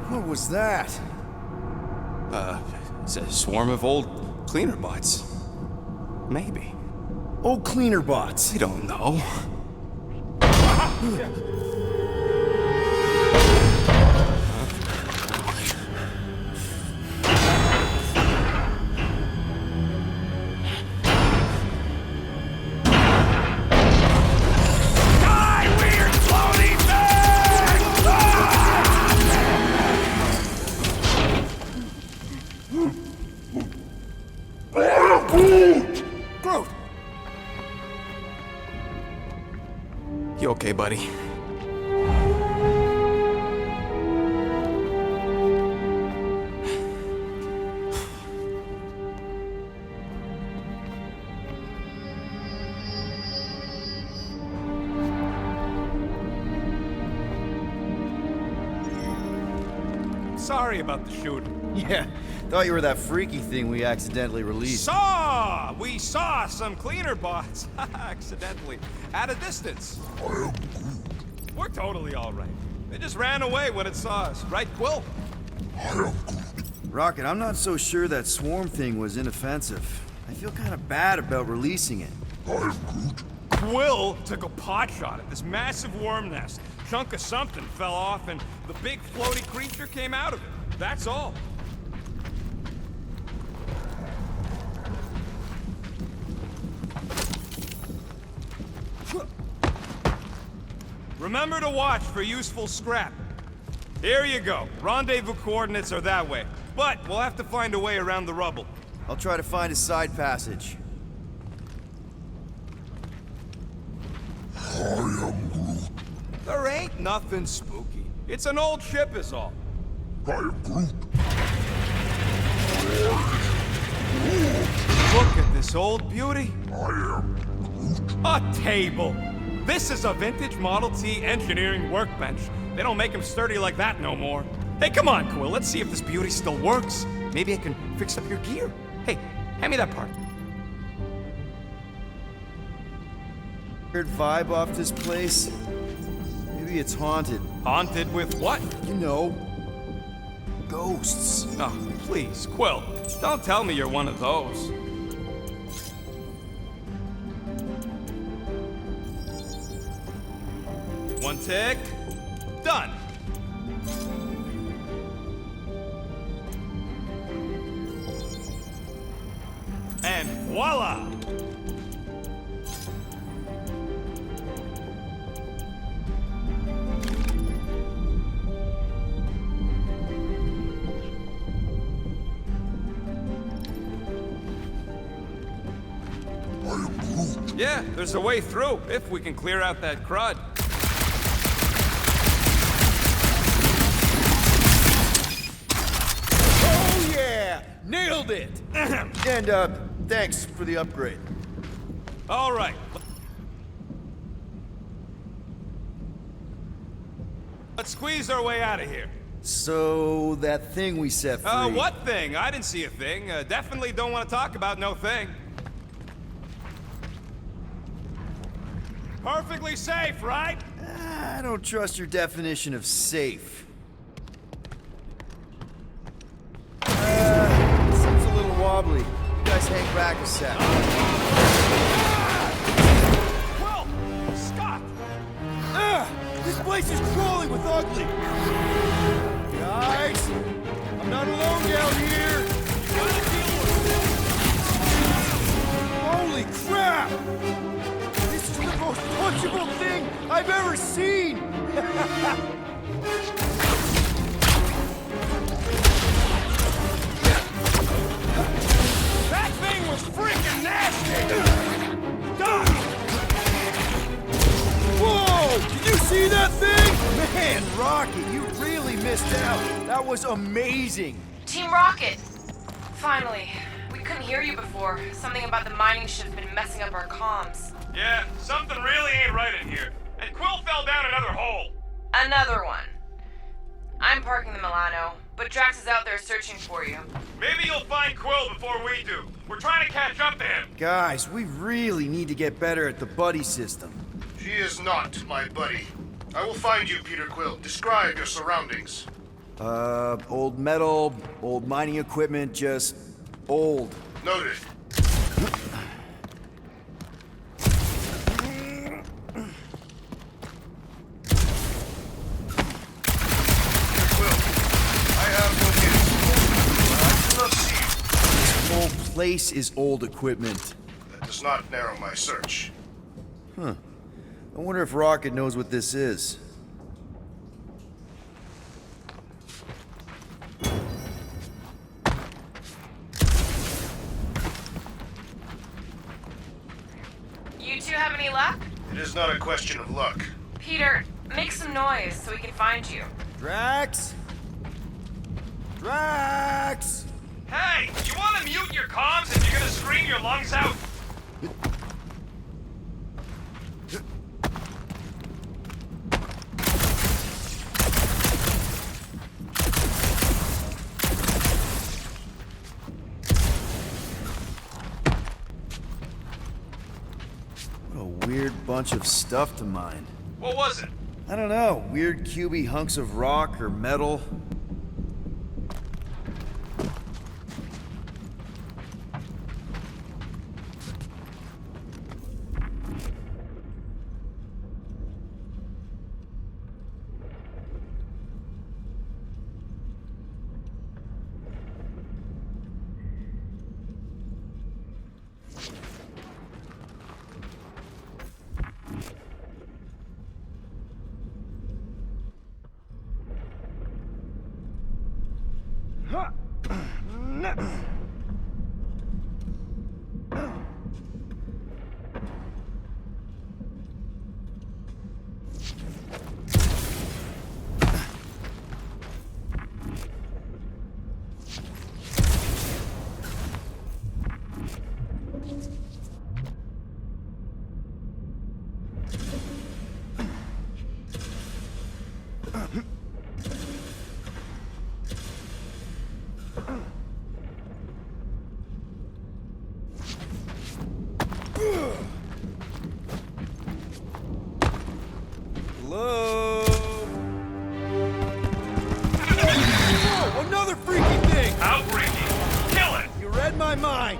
What was that? It's a swarm of old cleaner bots. Maybe. Old cleaner bots. I don't know. Groot! You okay, buddy? Sorry about the shooting. Yeah, thought you were that freaky thing we accidentally released. We saw some cleaner bots, accidentally, at a distance. We're totally all right. They just ran away when it saw us, right, Quill? Rocket, I'm not so sure that swarm thing was inoffensive. I feel kind of bad about releasing it. Quill took a pot shot at this massive worm nest. Chunk of something fell off, and the big floaty creature came out of it. That's all. Remember to watch for useful scrap. Here you go. Rendezvous coordinates are that way. But we'll have to find a way around the rubble. I'll try to find a side passage. There ain't nothing spooky. It's an old ship is all. Look at this old beauty. A table. This is a vintage Model T engineering workbench. They don't make them sturdy like that no more. Hey, come on, Quill. Let's see if this beauty still works. Maybe I can fix up your gear. Hey, hand me that part. Weird vibe off this place. Maybe it's haunted. Haunted with what? You know, ghosts. Oh, please, Quill. Don't tell me you're one of those. One tick. Done. And voila! Yeah, there's a way through, if we can clear out that crud. Oh yeah! Nailed it! And, thanks for the upgrade. All right. Let's squeeze our way out of here. So, that thing we set free... What thing? I didn't see a thing. Definitely don't want to talk about no thing. Perfectly safe, right? I don't trust your definition of safe. Seems a little wobbly. You guys hang back a sec. Well, Scott! This place is crawling with ugly! Guys! I'm not alone down here! Holy crap! This is the most punchable thing I've ever seen! That thing was freaking nasty! Doc! Whoa! Did you see that thing? Man, Rocket, you really missed out. That was amazing. Team Rocket! Finally. We couldn't hear you before. Something about the mining ship's been messing up our comms. Yeah, something really ain't right in here. And Quill fell down another hole. Another one. I'm parking the Milano, but Drax is out there searching for you. Maybe you'll find Quill before we do. We're trying to catch up to him. Guys, we really need to get better at the buddy system. She is not my buddy. I will find you, Peter Quill. Describe your surroundings. Old metal, old mining equipment, just old. Noted. This whole place is old equipment. That does not narrow my search. I wonder if Rocket knows what this is. You two have any luck? It is not a question of luck. Peter, make some noise so we can find you. Drax? Drax! Hey, you want to mute your comms if you're gonna scream your lungs out? What a weird bunch of stuff to mine. What was it? I don't know, weird cubey hunks of rock or metal. Hello? Whoa, another freaky thing! How freaky? Kill it! You read my mind!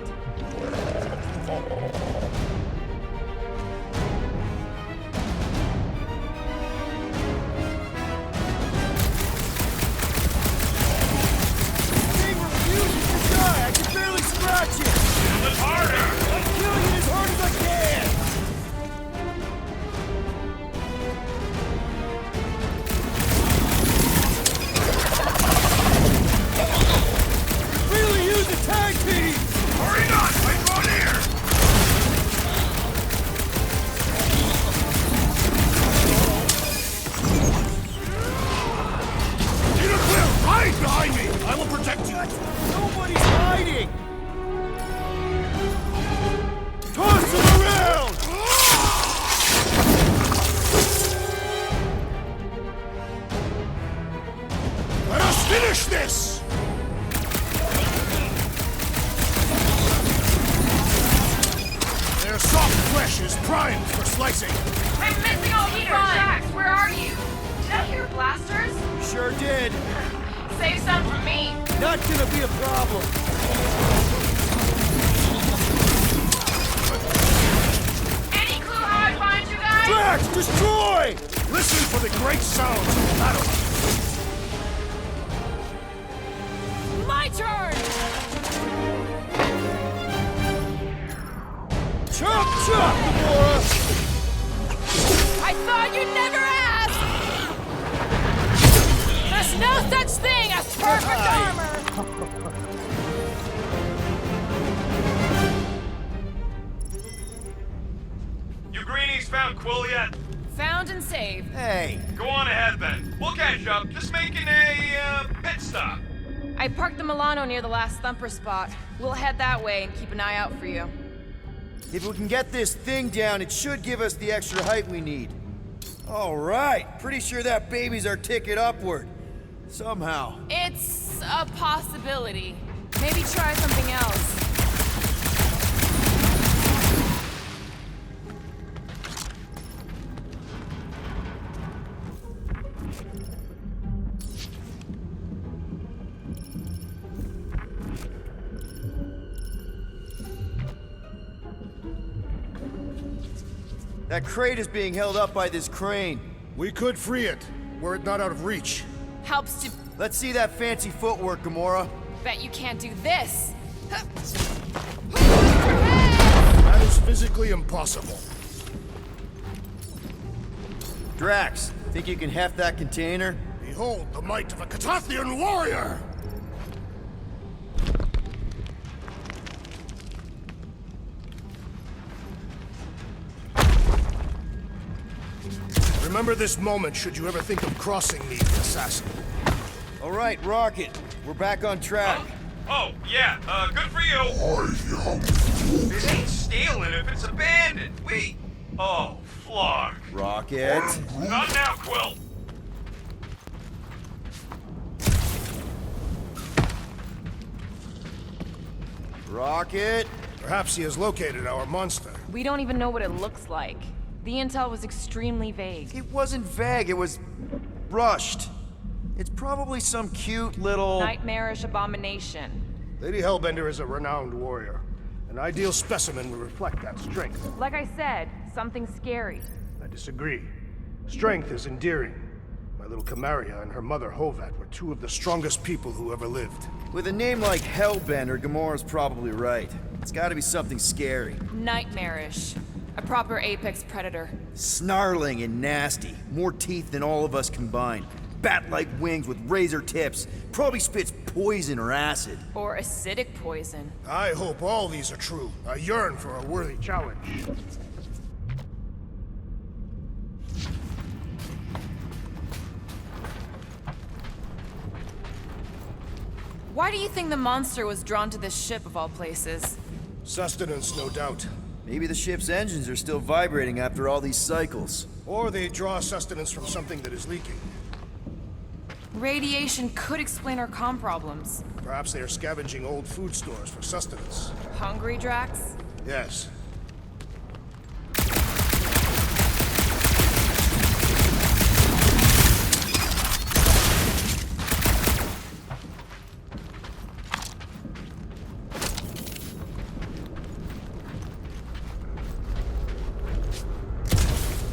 Thing refuses to die! I can barely scratch it! Kill it harder! I'm killing it as hard as I can! Really use the tag team! Hurry not! I draw near! Peter Quill, hide behind me! I will protect you! Nobody's hiding! Toss him around! slicing! I'm missing all the Drax, where are you? Did I hear blasters? Sure did. Save some for me. Not gonna be a problem. Any clue how I find you guys? Drax, destroy! Listen for the great sounds of battle. My turn! Chop, chop, Gamora! I thought you'd never ask! There's no such thing as perfect armor! You greenies found Quill yet? Found and saved. Hey, Go on ahead then. We'll catch up. Just making a pit stop. I parked the Milano near the last thumper spot. We'll head that way and keep an eye out for you. if we can get this thing down, it should give us the extra height we need. All right, pretty sure that baby's our ticket upward. Somehow. It's a possibility. Maybe try something else. That crate is being held up by this crane. We could free it, were it not out of reach. Helps to Let's see that fancy footwork, Gamora. bet you can't do this. That is physically impossible. Drax, think you can heft that container? Behold the might of a Catathian warrior! Remember this moment should you ever think of crossing me, assassin. All right, Rocket, we're back on track. Oh, yeah, good for you. It ain't stealing if it's abandoned. Oh, Flark. Rocket. Not now, Quill. Rocket. Perhaps he has located our monster. We don't even know what it looks like. The intel was extremely vague. It wasn't vague, it was rushed. It's probably some cute little... Nightmarish abomination. Lady Hellbender is a renowned warrior. An ideal specimen would reflect that strength. Like I said, something scary. I disagree. Strength is endearing. My little Camaria and her mother Hovat were two of the strongest people who ever lived. With a name like Hellbender, Gamora's probably right. It's gotta be something scary. Nightmarish. A proper apex predator. Snarling and nasty. More teeth than all of us combined. Bat-like wings with razor tips. Probably spits poison or acid. Or acidic poison. I hope all these are true. I yearn for a worthy challenge. Why do you think the monster was drawn to this ship of all places? Sustenance, no doubt. Maybe the ship's engines are still vibrating after all these cycles. Or they draw sustenance from something that is leaking. Radiation could explain our comm problems. Perhaps they are scavenging old food stores for sustenance. Hungry, Drax? Yes.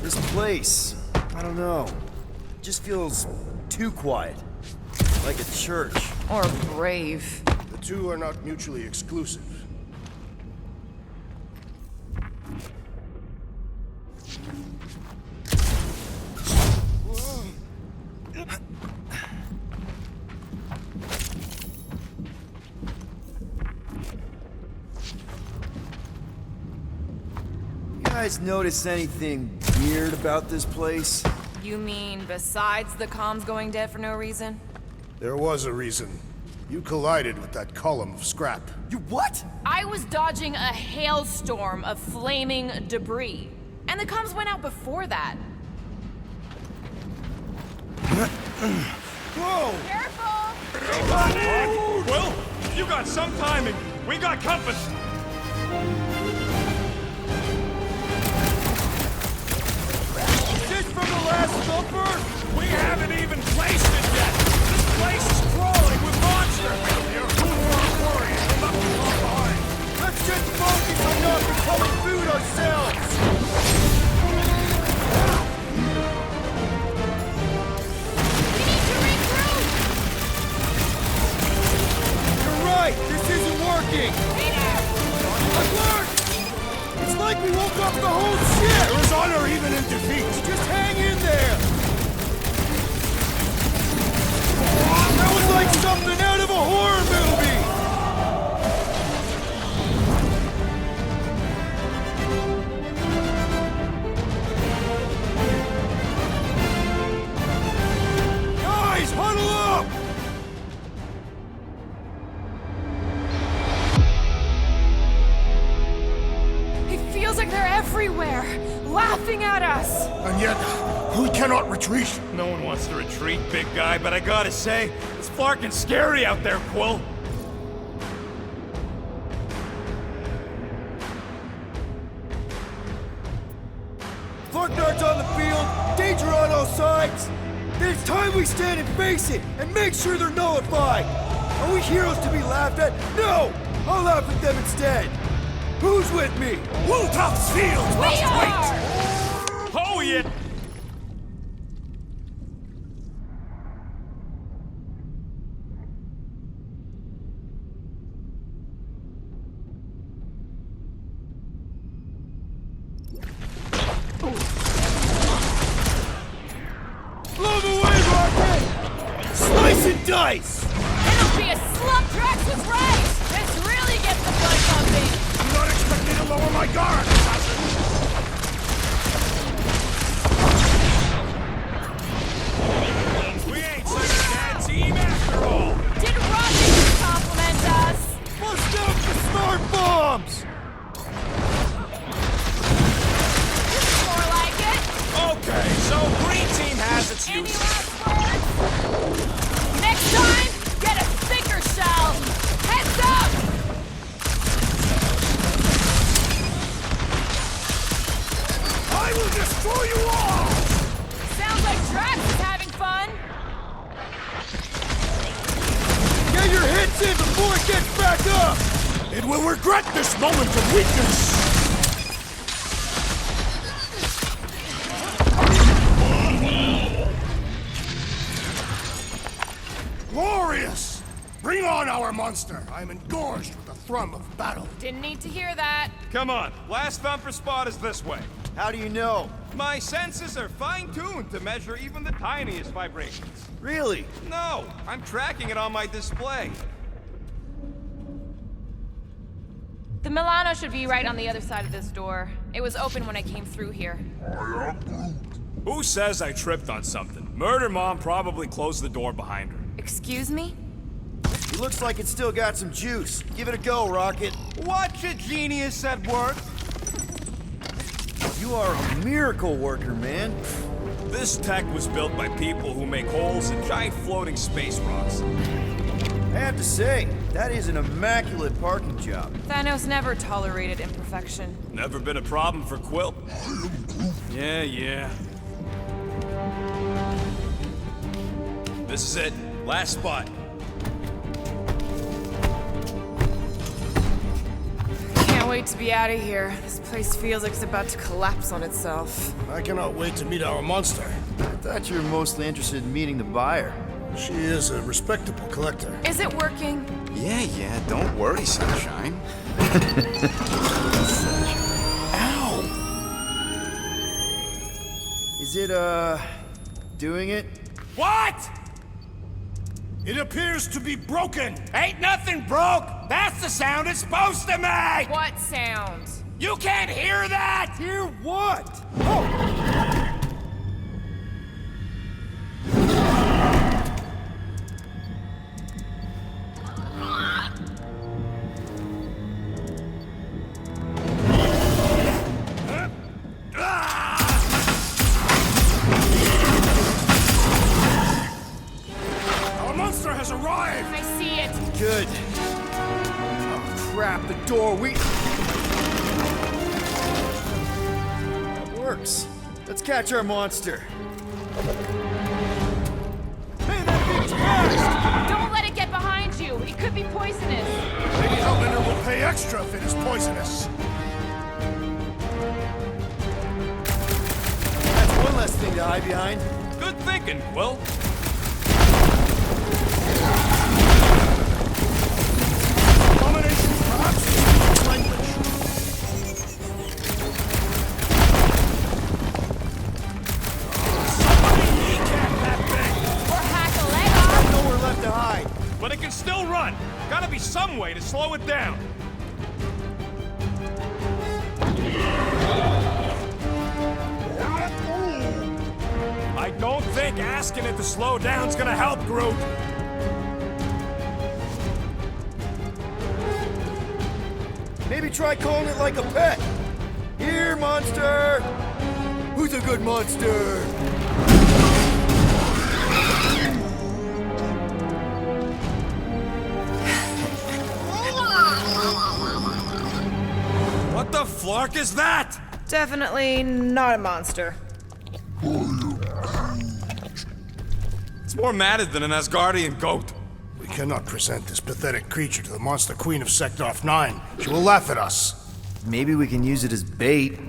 This place, I don't know. It just feels too quiet. Like a church. Or brave. The two are not mutually exclusive. You guys notice anything weird about this place? You mean besides the comms going dead for no reason? There was a reason. You collided with that column of scrap. You what? I was dodging a hailstorm of flaming debris. And the comms went out before that. Whoa! Careful! Quill, you got some timing. We got compass. fast, Thumper! We haven't even placed it yet! This place is crawling with monsters! You're worried! I'm not far behind! Let's just focus on not becoming food ourselves! We need to regroup! You're right! This isn't working! Peter! Alert! It's like we woke up the whole ship! There is honor even in defeat. Just hang in there! That was like something out of a horror movie! Guys, huddle up! It feels like they're everywhere, laughing at us. And yet, we cannot retreat. No one wants to retreat, big guy, but I gotta say, it's flarkin' scary out there, Quill. Darts on the field, danger on all sides. Then it's time we stand and face it, and make sure they're nullified. Are we heroes to be laughed at? No! I'll laugh at them instead. Who's with me? Wooltop's field We must are! wait. Oh, yeah! Blow them away, Rocket! Slice and dice! It'll be a slump Drax's right! This really gets the blood pumping! Do not expect me to lower my guard, assassin. We ain't such a bad team after all! Did Rocket just compliment us? Bust out the smart bombs! This is more like it! Okay, so green team has its Any uses. last words? Next time, get a thicker shell! Heads up! I will destroy you all! Sounds like Drax is having fun! Get your hits in before it gets back up! It will regret this moment of weakness. Glorious! Bring on our monster! I am engorged with the thrum of battle. Didn't need to hear that. Come on, last Thumper spot is this way. How do you know? My senses are fine-tuned to measure even the tiniest vibrations. Really? No, I'm tracking it on my display. The Milano should be right on the other side of this door. It was open when I came through here. I am Groot. Who says I tripped on something? Murder Mom probably closed the door behind her. Excuse me? It looks like it's still got some juice. Give it a go, Rocket. Watch a genius at work. You are a miracle worker, man. This tech was built by people who make holes in giant floating space rocks. I have to say, that is an immaculate parking job. Thanos never tolerated imperfection. Never been a problem for Quill. Yeah. This is it. Last spot. Can't wait to be out of here. This place feels like it's about to collapse on itself. I cannot wait to meet our monster. I thought you were mostly interested in meeting the buyer. She is a respectable collector. Is it working? Yeah, don't worry, Sunshine. Ow! Is it, doing it? What? It appears to be broken! Ain't nothing broke! That's the sound it's supposed to make! What sound? You can't hear that! Hear what? Our monster has arrived! I see it. Good. Oh, crap, the door, That works. Let's catch our monster. Man, that thing's fast! Don't let it get behind you. It could be poisonous. Maybe Hellbender will pay extra if it is poisonous. That's one less thing to hide behind. Good thinking, Quill. Abominations, perhaps? Language. Or hack a leg off. Nowhere left to hide. But it can still run. Gotta be some way to slow it down. I don't think asking it to slow down's gonna help, Groot. Maybe try calling it like a pet. Here, monster! Who's a good monster? What the flark is that? Definitely not a monster. It's more matted than an Asgardian goat. We cannot present this pathetic creature to the monster queen of Sector 9. She will laugh at us. Maybe we can use it as bait.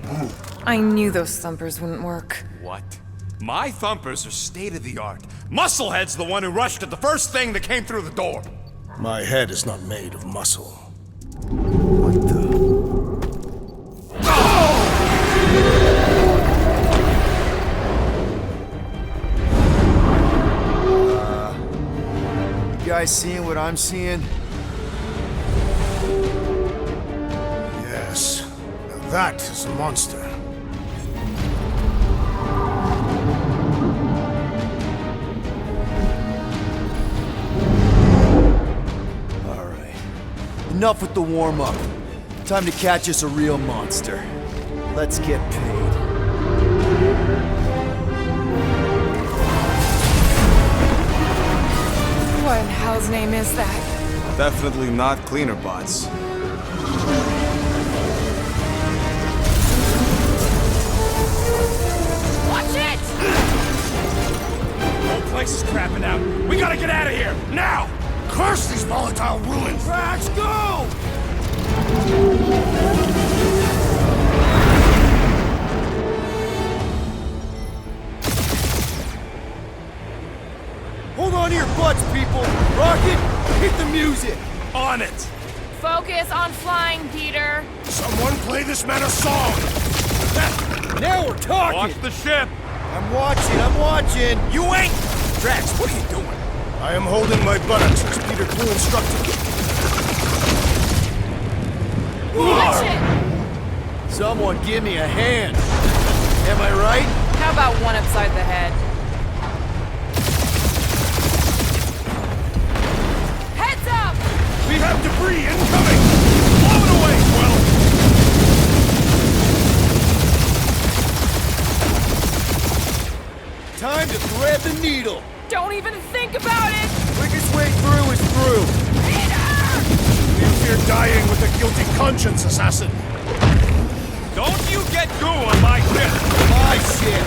I knew those thumpers wouldn't work. What? My thumpers are state-of-the-art. Musclehead's the one who rushed at the first thing that came through the door. My head is not made of muscle. What the? You guys seeing what I'm seeing? Yes. Now that is a monster. Alright. Enough with the warm-up. Time to catch us a real monster. Let's get paid. What in hell's name is that? Definitely not cleaner bots. Watch it! The whole place is crapping out. We gotta get out of here, now! Curse these volatile ruins! Drax, go! Hold on to your butts, people! Rocket, hit the music! On it! Focus on flying, Peter. Someone play this man a song! Now we're talking! Watch the ship! I'm watching! You ain't! Drax, what are you doing? I am holding my buttocks as Peter Quill instructed. Watch it! Someone give me a hand! Am I right? How about one upside the head? Heads up! We have debris incoming! Blow it away, Quill! Time to thread the needle! Don't even think about it! Quickest way through is through! You fear dying with a guilty conscience, assassin! Don't you get goo on my ship! My shit!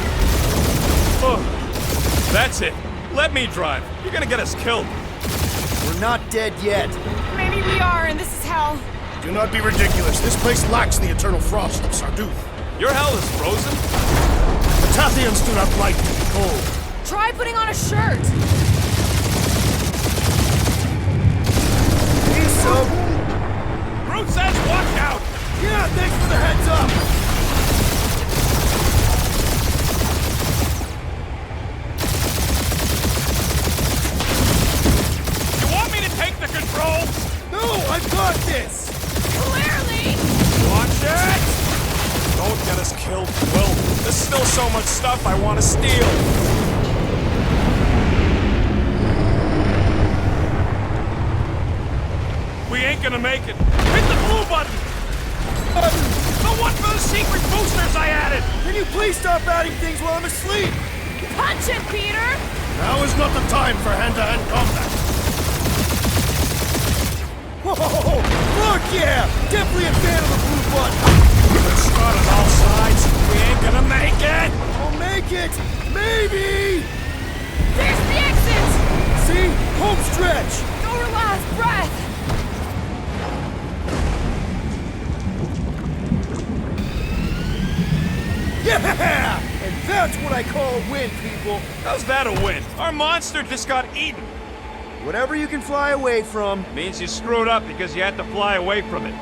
That's it. Let me drive. You're gonna get us killed. We're not dead yet. Maybe we are, and this is hell. Do not be ridiculous. This place lacks the eternal frost of Sarduth. Your hell is frozen? The Tathians do not like to be cold. Try putting on a shirt. Piece of... Groot says watch out! Yeah, thanks for the heads up! You want me to take the controls? No, I've got this! Clearly! Watch it! Don't get us killed, Will. There's still so much stuff I want to steal. We ain't gonna make it. Hit the blue button! The one for the secret boosters I added! Can you please stop adding things while I'm asleep? Punch it, Peter! Now is not the time for hand-to-hand combat. Whoa! Fuck yeah! Definitely a fan of the blue button! Good shot on all sides. We ain't gonna make it! I'll make make it! Maybe! There's the exit! See? Home stretch! Our last breath! Yeah! And that's what I call a win, people! How's that a win? Our monster just got eaten. Whatever you can fly away from. Means you screwed up because you had to fly away from it.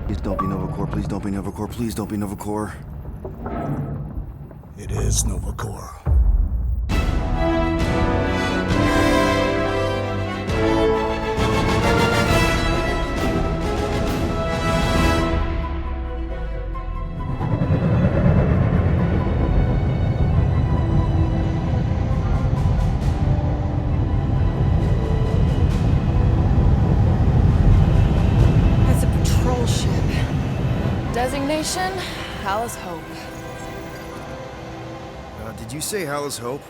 Please don't be Novacore, please don't be Novacore, please don't be Novacore. It is Novacore. It's a patrol ship. Designation, Hal's Hope. Did you say Hal's Hope?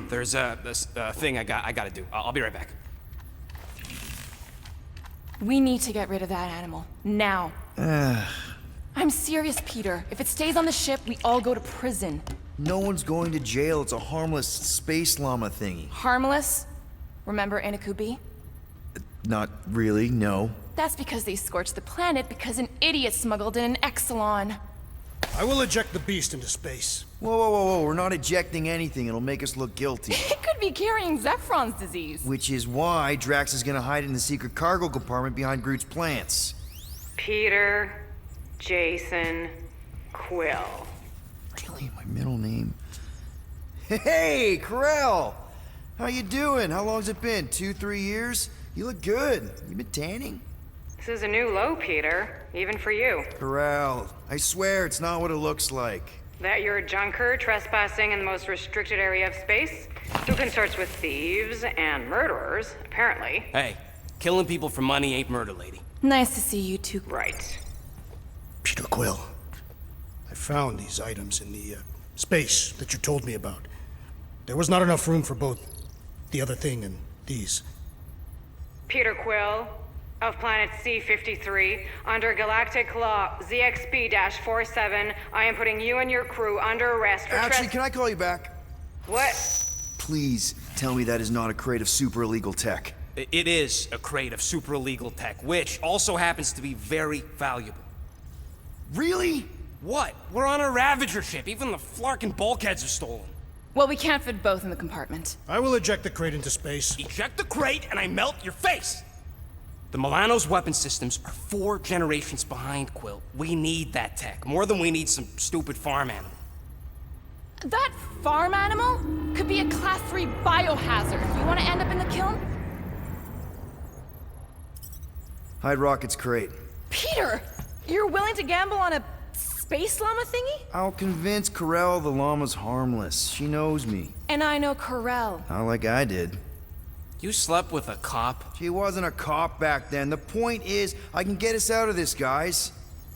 There's this thing I gotta do. I'll be right back. We need to get rid of that animal. Now. I'm serious, Peter. If it stays on the ship, we all go to prison. No one's going to jail. It's a harmless space llama thingy. Harmless? Remember Inakubi? Not really, no. That's because they scorched the planet because an idiot smuggled in an Exelon. I will eject the beast into space. Whoa, whoa, whoa, whoa. We're not ejecting anything. It'll make us look guilty. It could be carrying Zephron's disease. Which is why Drax is gonna hide in the secret cargo compartment behind Groot's plants. Peter, Jason, Quill. Really? My middle name? Hey, Corell! How you doing? How long's it been? 2-3 years? You look good. You been tanning? This is a new low, Peter. Even for you. Corell, I swear it's not what it looks like. That you're a junker trespassing in the most restricted area of space? Who consorts with thieves and murderers, apparently. Hey, killing people for money ain't murder, lady. Nice to see you two. Right. Peter Quill, I found these items in the space that you told me about. There was not enough room for both the other thing and these. Peter Quill, of planet C-53, under Galactic Law ZXB-47, I am putting you and your crew under arrest for Actually, can I call you back? What? Please tell me that is not a crate of super illegal tech. It is a crate of super illegal tech, which also happens to be very valuable. Really? What? We're on a Ravager ship. Even the Flarkin bulkheads are stolen. Well, we can't fit both in the compartment. I will eject the crate into space. Eject the crate and I melt your face! The Milano's weapon systems are 4 generations behind, Quill. We need that tech, more than we need some stupid farm animal. That farm animal could be a Class 3 biohazard. You want to end up in the kiln? Hide Rocket's crate. Peter! You're willing to gamble on a space llama thingy? I'll convince Corell the llama's harmless. She knows me. And I know Corell. Not like I did. You slept with a cop? She wasn't a cop back then. The point is, I can get us out of this, guys.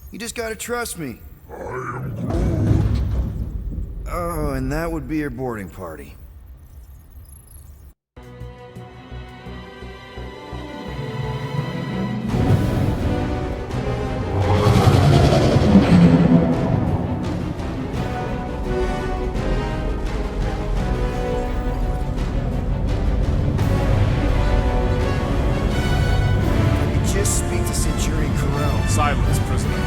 You just gotta trust me. I am Groot. Oh, and that would be your boarding party. Just speak to Centurion Corell. Silence, prisoner.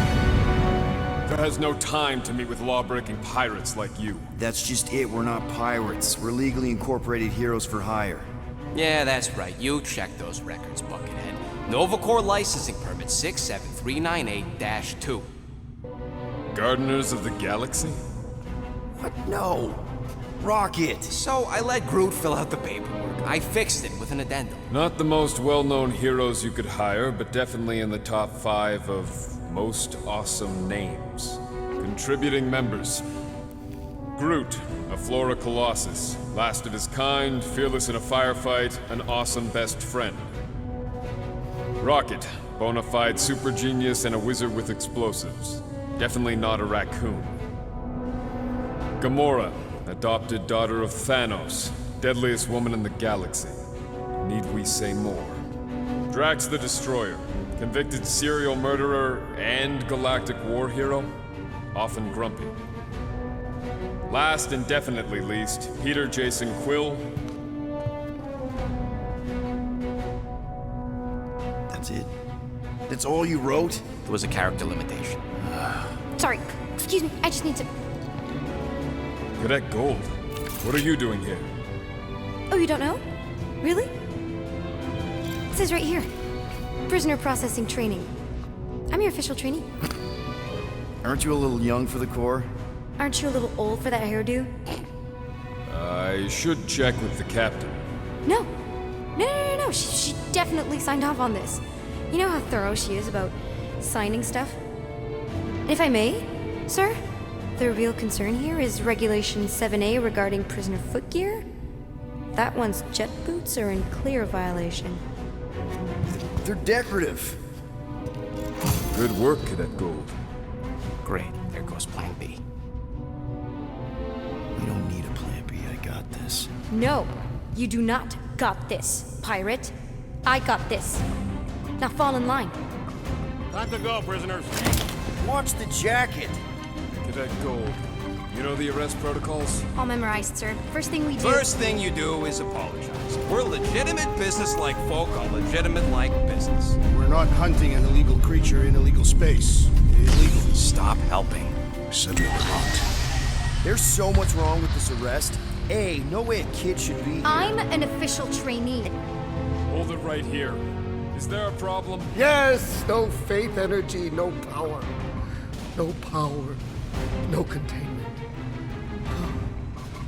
There has no time to meet with law-breaking pirates like you. That's just it. We're not pirates. We're legally incorporated heroes for hire. Yeah, that's right. You check those records, Buckethead. Novacore licensing permit 67398-2. Gardeners of the Galaxy? What? No. Rocket. So I let Groot fill out the paperwork. I fixed it with an addendum. Not the most well-known heroes you could hire, but definitely in the top 5 of most awesome names. Contributing members. Groot, a Flora Colossus, last of his kind, fearless in a firefight, an awesome best friend. Rocket, bona fide super genius and a wizard with explosives. Definitely not a raccoon. Gamora, adopted daughter of Thanos, deadliest woman in the galaxy. Need we say more? Drax the Destroyer, convicted serial murderer and galactic war hero, often grumpy. Last and definitely least, Peter Jason Quill. That's it? That's all you wrote? There was a character limitation. Sorry, excuse me, I just need to... Cadet Gold, what are you doing here? Oh, you don't know? Really? It says right here. Prisoner processing training. I'm your official trainee. Aren't you a little young for the Corps? Aren't you a little old for that hairdo? I should check with the captain. No. No. She definitely signed off on this. You know how thorough she is about signing stuff? And if I may, sir, the real concern here is Regulation 7A regarding prisoner footgear. That one's jet boots are in clear violation. They're decorative. Good work, Cadet Gold. Great, there goes Plan B. We don't need a plan B, I got this. No, you do not got this, pirate. I got this. Now fall in line. Time to go, prisoners. Watch the jacket. Cadet Gold, you know the arrest protocols? All memorized, sir. First thing we do... First thing you do is apologize. We're legitimate business-like folk on legitimate-like business. We're not hunting an illegal creature in illegal space. Illegal. Stop helping. Said we were not. There's so much wrong with this arrest. A, no way a kid should be here. I'm an official trainee. Hold it right here. Is there a problem? Yes! No faith energy, no power. No power, no containment.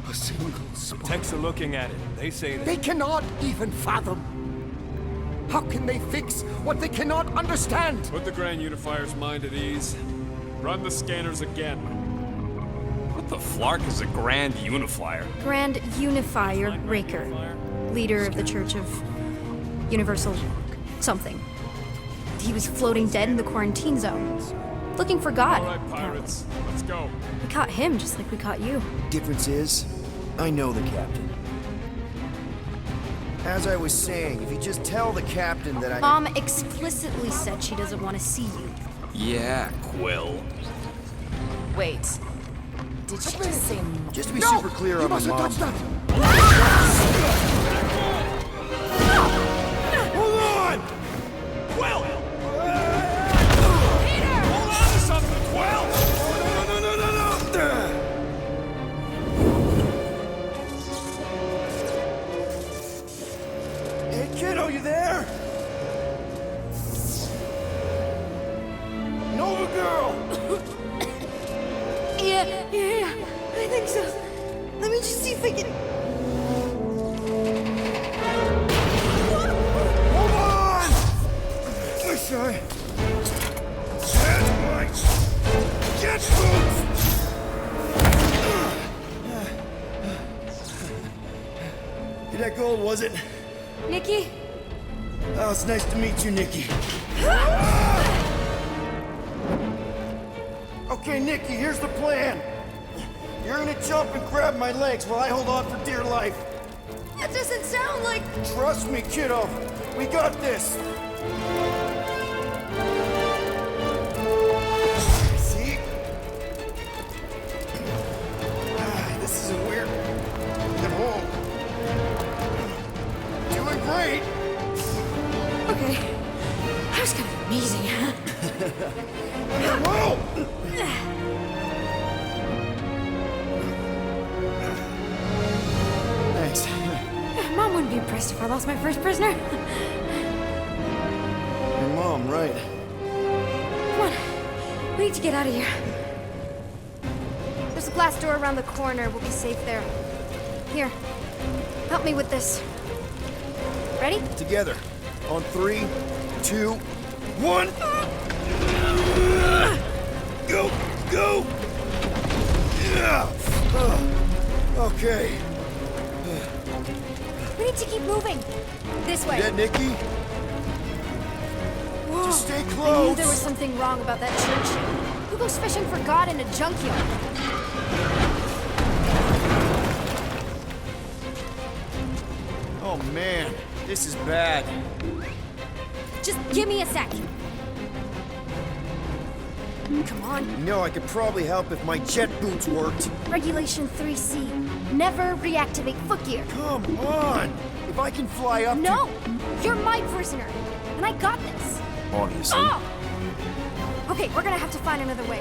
A single spark. Techs are looking at it. They say that. They cannot even fathom. How can they fix what they cannot understand? Put the Grand Unifier's mind at ease. Run the scanners again. What the flark is a Grand Unifier? Grand Unifier Raker, leader of the Church of Universal something. He was floating dead in the quarantine zone, looking for God. All right, pirates, let's go. We caught him just like we caught you. Difference is, I know the captain. As I was saying, if you just tell the captain that I... Mom explicitly said she doesn't want to see you. Yeah, Quill. Wait. Did she just say Just to be super clear on my mom. Touch that. Hold on! Quill! Peter! Hold on to something, Quill! Hey, kiddo, you there? Nova girl! Yeah, I think so. Let me just see if I can... Hold on! Wish I... That's right! Get moved! Cadet Gold, was it? Nikki? Oh, it's nice to meet you, Nikki. Okay, Nikki, here's the plan. You're gonna jump and grab my legs while I hold on for dear life. That doesn't sound like... Trust me, kiddo. We got this. See? This isn't weird. At home. Doing great. Okay. That was kind of amazing, huh? Whoa! Thanks. Mom wouldn't be impressed if I lost my first prisoner. Your mom, right? Come on. We need to get out of here. There's a glass door around the corner. We'll be safe there. Here. Help me with this. Ready? Together. On 3, 2, 1. Go! Go! Yeah. Okay. We need to keep moving. This way. Yeah, Nikki? Whoa. Just stay I knew close. there was something wrong about that church. Who goes fishing for God in a junkyard? Oh man, this is bad. Just give me a sec. Come on. You know, I could probably help if my jet boots worked. Regulation 3C. Never reactivate footgear. Come on! If I can fly up No! You're my prisoner. And I got this. Obviously. Oh! Okay, we're gonna have to find another way.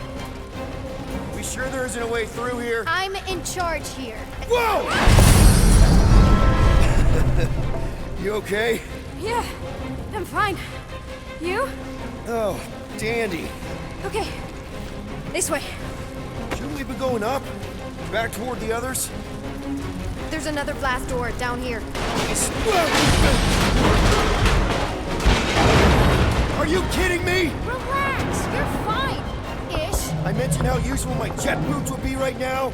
We sure there isn't a way through here? I'm in charge here. Whoa! You okay? Yeah, I'm fine. You? Oh, dandy. Okay. This way. Shouldn't we be going up? Back toward the others? There's another blast door down here. Are you kidding me? Relax, you're fine. Ish. I mentioned how useful my jet boots would be right now.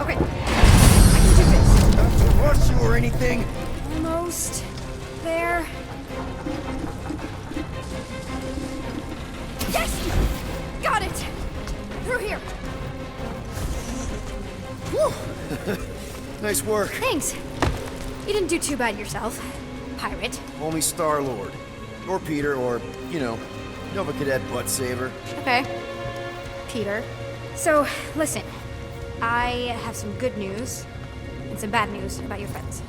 Okay. I can do this. Not to rush you or anything. Almost there. Yes! Got it! Through here. Whew. Nice work. Thanks. You didn't do too bad yourself, pirate. Only Star-Lord. Or Peter, or, you know, Nova Cadet butt saver. Okay. Peter. So, listen. I have some good news and some bad news about your friends.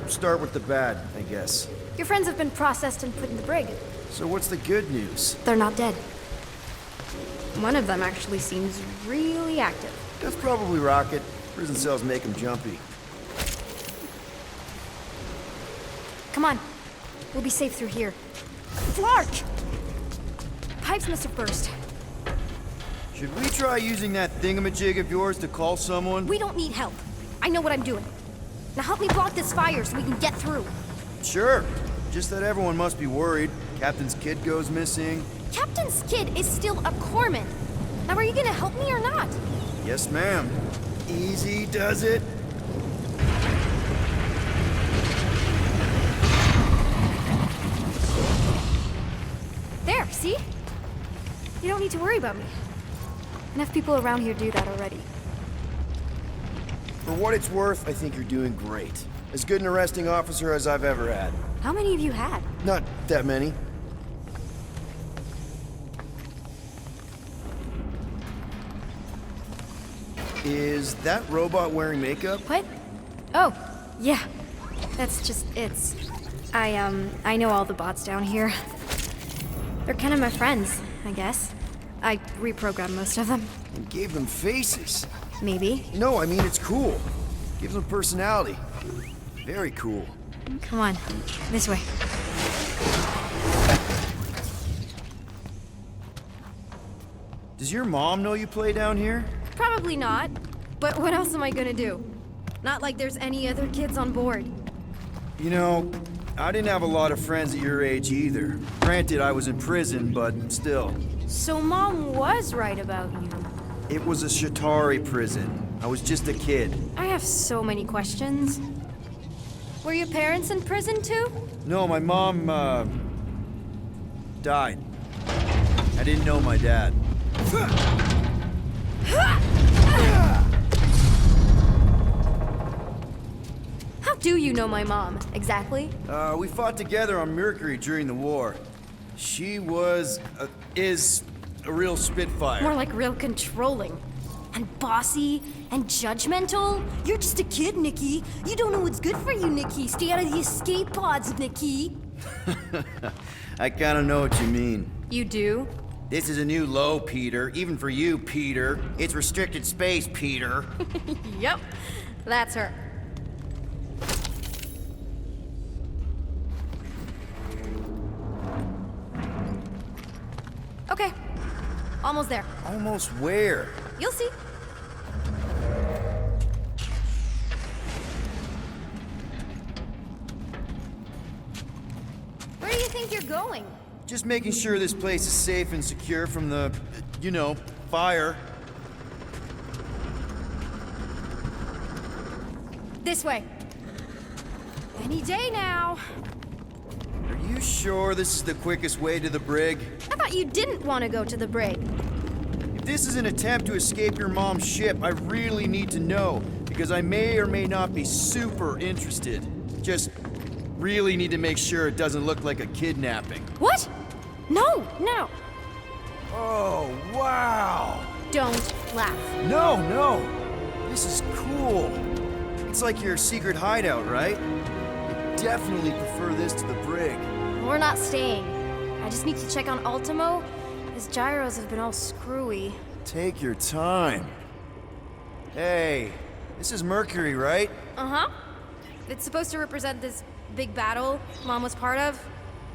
Start with the bad, I guess. Your friends have been processed and put in the brig. So what's the good news? They're not dead. One of them actually seems really active. That's probably Rocket. Prison cells make him jumpy. Come on. We'll be safe through here. Flark! Pipes must have burst. Should we try using that thingamajig of yours to call someone? We don't need help. I know what I'm doing. Now help me block this fire so we can get through. Sure. Just that everyone must be worried. Captain's kid goes missing. Captain's kid is still a corpsman. Now are you gonna help me or not? Yes, ma'am. Easy does it. There, see? You don't need to worry about me. Enough people around here do that already. For what it's worth, I think you're doing great. As good an arresting officer as I've ever had. How many have you had? Not that many. Is that robot wearing makeup? What? Oh, yeah. That's just, I know all the bots down here. They're kind of my friends, I guess. I reprogrammed most of them. And gave them faces. Maybe. No, I mean it's cool. Gives them personality. Very cool. Come on, this way. Does your mom know you play down here? Probably not. But what else am I gonna do? Not like there's any other kids on board. You know, I didn't have a lot of friends at your age either. Granted, I was in prison, but still. So Mom was right about you. It was a Shatari prison. I was just a kid. I have so many questions. Were your parents in prison too? No, my mom, died. I didn't know my dad. How do you know my mom, exactly? We fought together on Mercury during the war. She was, is a real spitfire. More like real controlling. And bossy and judgmental. You're just a kid, Nikki. You don't know what's good for you, Nikki. Stay out of the escape pods, Nikki. I kinda know what you mean. You do? This is a new low, Peter. Even for you, Peter. It's restricted space, Peter. Yep, that's her. Okay, almost there. Almost where? You'll see. Where do you think you're going? Just making sure this place is safe and secure from the, you know, fire. This way. Any day now. Are you sure this is the quickest way to the brig? I thought you didn't want to go to the brig. If this is an attempt to escape your mom's ship, I really need to know, because I may or may not be super interested. Just Really need to make sure it doesn't look like a kidnapping. What? No, no. Oh, wow! Don't laugh. No, no! This is cool. It's like your secret hideout, right? I definitely prefer this to the brig. We're not staying. I just need to check on Ultimo. His gyros have been all screwy. Take your time. Hey, this is Mercury, right? Uh-huh. It's supposed to represent this big battle Mom was part of.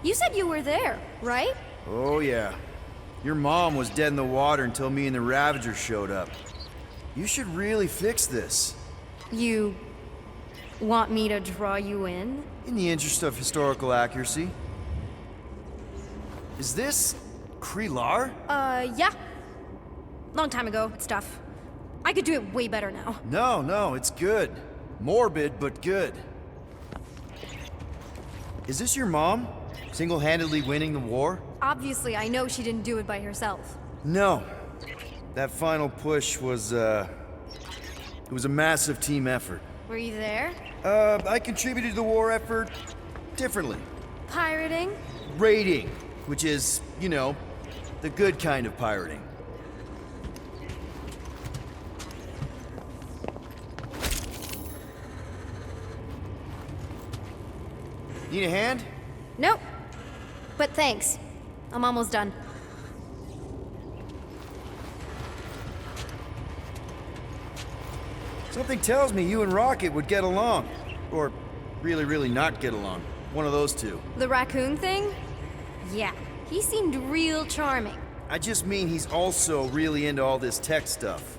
You said you were there, right? Oh, yeah. Your mom was dead in the water until me and the Ravagers showed up. You should really fix this. You want me to draw you in? In the interest of historical accuracy. Is this Krelar? Yeah. Long time ago, it's tough. I could do it way better now. No, no, it's good. Morbid, but good. Is this your mom? Single-handedly winning the war? Obviously, I know she didn't do it by herself. No. That final push was, it was a massive team effort. Were you there? I contributed to the war effort differently. Pirating? Raiding, which is, you know, the good kind of pirating. Need a hand? Nope. But thanks. I'm almost done. Something tells me you and Rocket would get along. Or really, really not get along. One of those two. The raccoon thing? Yeah. He seemed real charming. I just mean he's also really into all this tech stuff.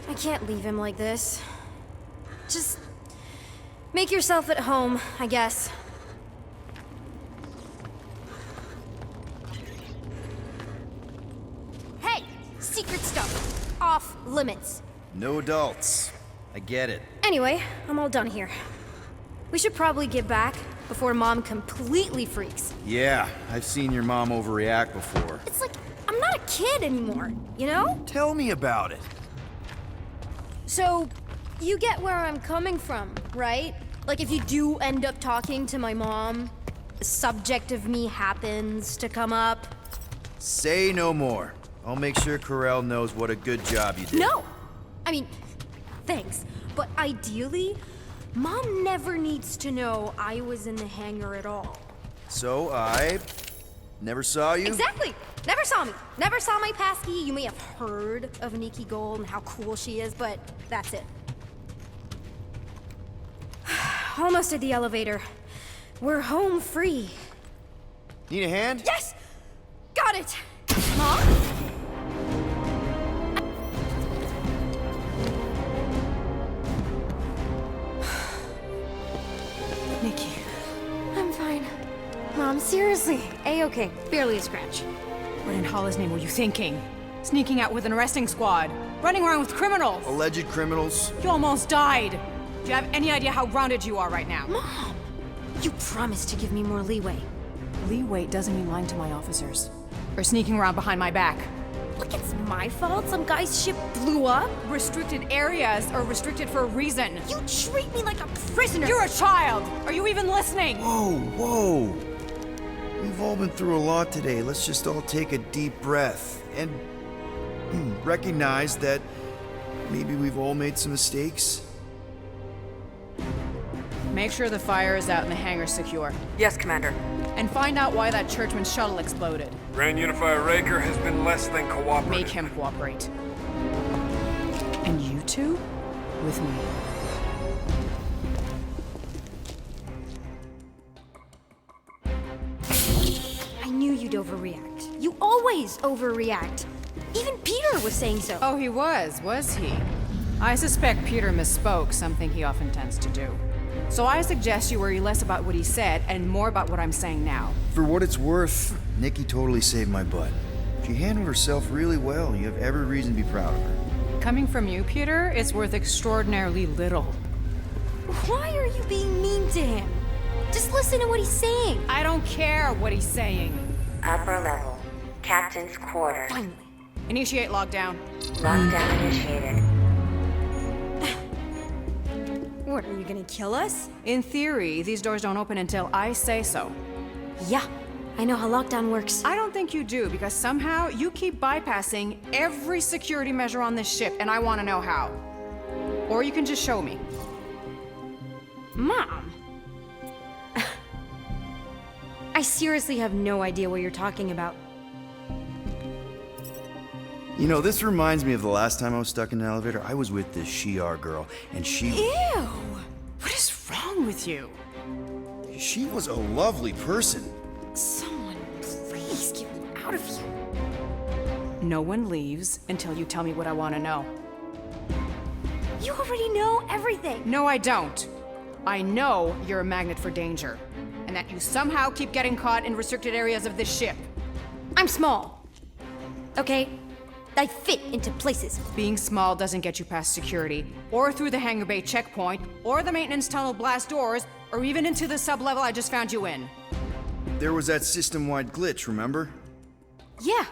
I can't leave him like this. Just make yourself at home, I guess. Hey! Secret stuff. Off limits. No adults. I get it. Anyway, I'm all done here. We should probably get back before Mom completely freaks. Yeah, I've seen your mom overreact before. It's like, I'm not a kid anymore, you know? Tell me about it. So, you get where I'm coming from, right? Like, if you do end up talking to my mom, the subject of me happens to come up. Say no more. I'll make sure Corell knows what a good job you did. No! I mean, thanks. But ideally, Mom never needs to know I was in the hangar at all. So I never saw you? Exactly! Never saw me. Never saw my passkey. You may have heard of Nikki Gold and how cool she is, but that's it. Almost at the elevator. We're home free. Need a hand? Yes! Got it! Mom? Nikki. I'm fine. Mom, seriously. A-okay. Barely a scratch. What in Hollis' name were you thinking? Sneaking out with an arresting squad? Running around with criminals? Alleged criminals? You almost died! Do you have any idea how grounded you are right now? Mom! You promised to give me more leeway. Leeway doesn't mean lying to my officers. Or sneaking around behind my back. Look, it's my fault some guy's ship blew up. Restricted areas are restricted for a reason. You treat me like a prisoner! You're a child! Are you even listening? Whoa, whoa. We've all been through a lot today. Let's just all take a deep breath and recognize that maybe we've all made some mistakes. Make sure the fire is out and the hangar's secure. Yes, Commander. And find out why that churchman's shuttle exploded. Grand Unifier Raker has been less than cooperative. Make him cooperate. And you two? With me. I knew you'd overreact. You always overreact. Even Peter was saying so. Oh, he was he? I suspect Peter misspoke, something he often tends to do. So I suggest you worry less about what he said and more about what I'm saying now. For what it's worth, Nikki totally saved my butt. She handled herself really well. You have every reason to be proud of her. Coming from you, Peter, it's worth extraordinarily little. Why are you being mean to him? Just listen to what he's saying. I don't care what he's saying. Upper level. Captain's quarters. Finally. Initiate lockdown. Lockdown initiated. What, are you gonna kill us? In theory, these doors don't open until I say so. Yeah, I know how lockdown works. I don't think you do, because somehow you keep bypassing every security measure on this ship, and I want to know how. Or you can just show me. Mom! I seriously have no idea what you're talking about. You know, this reminds me of the last time I was stuck in an elevator. I was with this Shi'ar girl, and she... Ew! What is wrong with you? She was a lovely person. Someone, please get me out of here. No one leaves until you tell me what I want to know. You already know everything. No, I don't. I know you're a magnet for danger, and that you somehow keep getting caught in restricted areas of this ship. I'm small. Okay? I fit into places. Being small doesn't get you past security, or through the hangar bay checkpoint, or the maintenance tunnel blast doors, or even into the sub-level I just found you in. There was that system-wide glitch, remember? Yeah.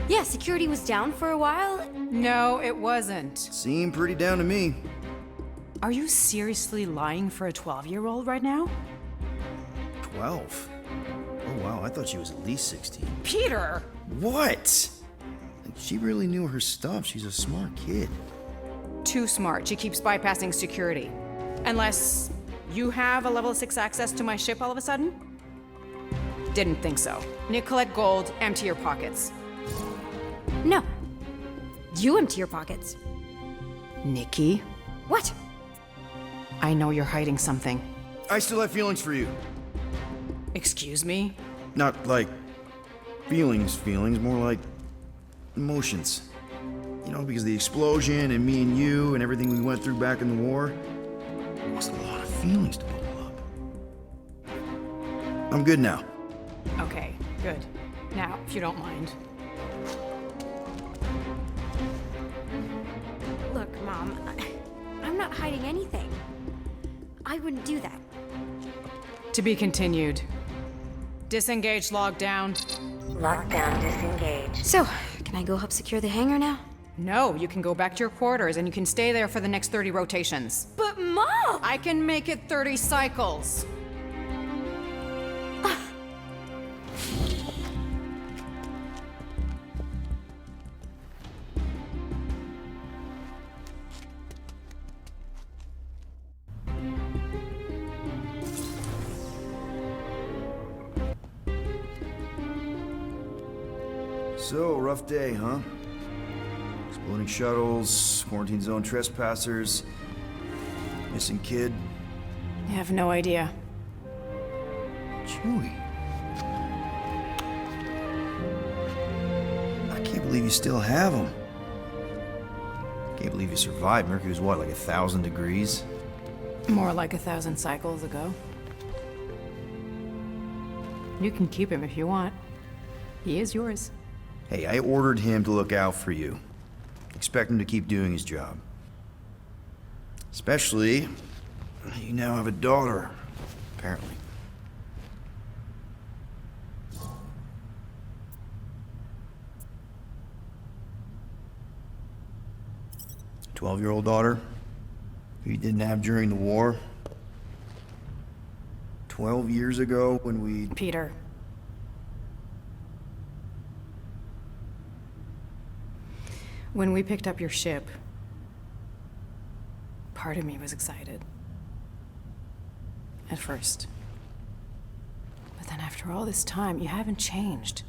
Yeah, security was down for a while. No, it wasn't. Seemed pretty down to me. Are you seriously lying for a 12-year-old right now? 12? Oh wow, I thought she was at least 16. Peter! What? She really knew her stuff. She's a smart kid. Too smart. She keeps bypassing security. Unless you have a level 6 access to my ship all of a sudden? Didn't think so. Nicolette Gold, empty your pockets. No. You empty your pockets. Nikki? What? I know you're hiding something. I still have feelings for you. Excuse me? Not like feelings, more like emotions. You know, because the explosion and me and you and everything we went through back in the war, it was a lot of feelings to bubble up. I'm good now. Okay, good. Now, if you don't mind. Look, Mom, I'm not hiding anything. I wouldn't do that. To be continued. Disengage lockdown. Lockdown disengaged. So, can I go help secure the hangar now? No, you can go back to your quarters and you can stay there for the next 30 rotations. But Mom! I can make it 30 cycles. So, rough day, huh? Exploding shuttles, quarantine zone trespassers, missing kid. I have no idea. Chewie. I can't believe you still have him. Can't believe you survived. Mercury was what, like 1,000 degrees? More like 1,000 cycles ago. You can keep him if you want. He is yours. Hey, I ordered him to look out for you. Expect him to keep doing his job. Especially, you now have a daughter, apparently. A 12-year-old daughter who you didn't have during the war. 12 years ago when we... Peter. When we picked up your ship, part of me was excited. At first. But then after all this time, you haven't changed.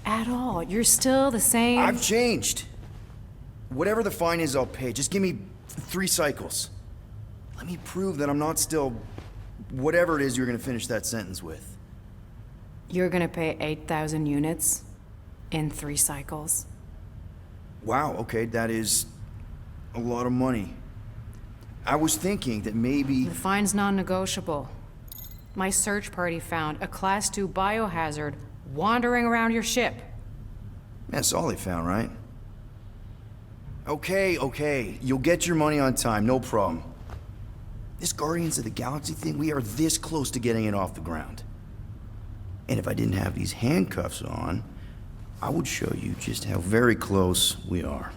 At all. You're still the same... I've changed. Whatever the fine is, I'll pay. Just give me 3 cycles. Let me prove that I'm not still... whatever it is you're gonna finish that sentence with. You're gonna pay 8,000 units in 3 cycles? Wow, okay, that is a lot of money. I was thinking that maybe... The fine's non-negotiable. My search party found a Class 2 biohazard wandering around your ship. That's all they found, right? Okay. You'll get your money on time, no problem. This Guardians of the Galaxy thing, we are this close to getting it off the ground. And if I didn't have these handcuffs on, I would show you just how very close we are.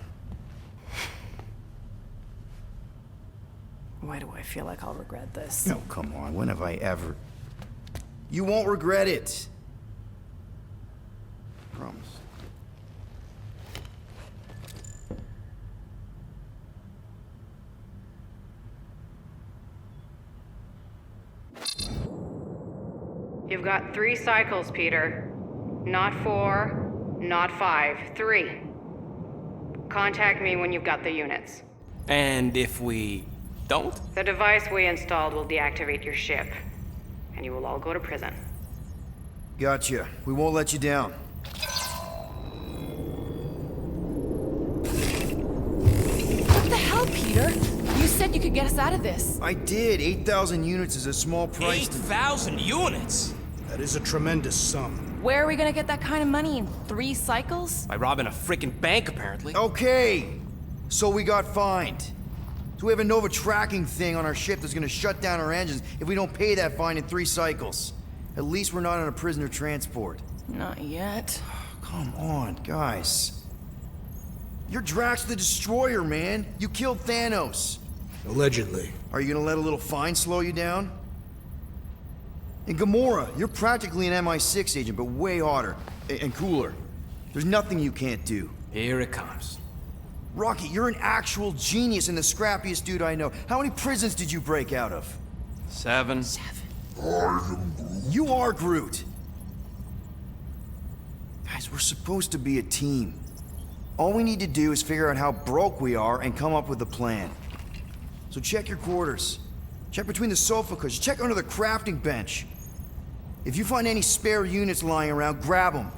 Why do I feel like I'll regret this? No, come on, when have I ever... You won't regret it. Promise. You've got 3 cycles, Peter. Not 4, not 5, 3. Contact me when you've got the units. And if we don't? The device we installed will deactivate your ship, and you will all go to prison. Gotcha. We won't let you down. What the hell, Peter? You said you could get us out of this. I did. 8,000 units is a small price. 8,000 units? That is a tremendous sum. Where are we gonna get that kind of money in 3 cycles? By robbing a freaking bank, apparently. Okay. So we got fined. So we have a Nova tracking thing on our ship that's gonna shut down our engines if we don't pay that fine in 3 cycles. At least we're not on a prisoner transport. Not yet. Come on, guys. You're Drax the Destroyer, man. You killed Thanos. Allegedly. Are you gonna let a little fine slow you down? And Gamora, you're practically an MI6 agent, but way hotter and cooler. There's nothing you can't do. Here it comes. Rocky, you're an actual genius and the scrappiest dude I know. How many prisons did you break out of? 7. You are Groot. Guys, we're supposed to be a team. All we need to do is figure out how broke we are and come up with a plan. So check your quarters. Check between the sofa cushions. Check under the crafting bench. If you find any spare units lying around, grab them.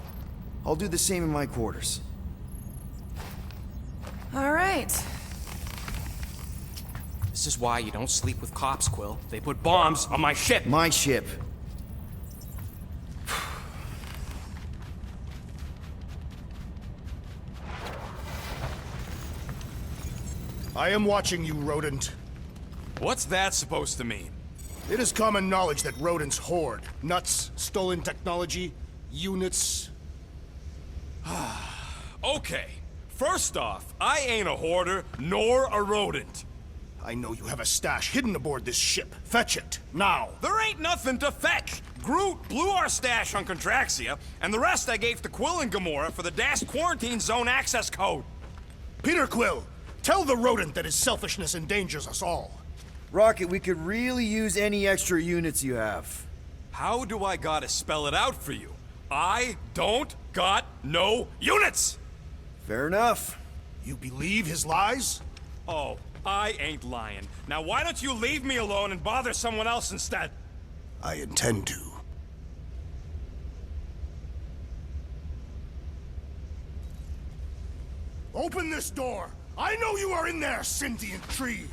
I'll do the same in my quarters. All right. This is why you don't sleep with cops, Quill. They put bombs on my ship. My ship. I am watching you, rodent. What's that supposed to mean? It is common knowledge that rodents hoard nuts, stolen technology, units. Okay. First off, I ain't a hoarder nor a rodent. I know you have a stash hidden aboard this ship. Fetch it, now. There ain't nothing to fetch. Groot blew our stash on Contraxia, and the rest I gave to Quill and Gamora for the dash quarantine zone access code. Peter Quill, tell the rodent that his selfishness endangers us all. Rocket, we could really use any extra units you have. How do I gotta spell it out for you? I don't got no units! Fair enough. You believe his lies? Oh, I ain't lying. Now why don't you leave me alone and bother someone else instead? I intend to. Open this door! I know you are in there, sentient tree!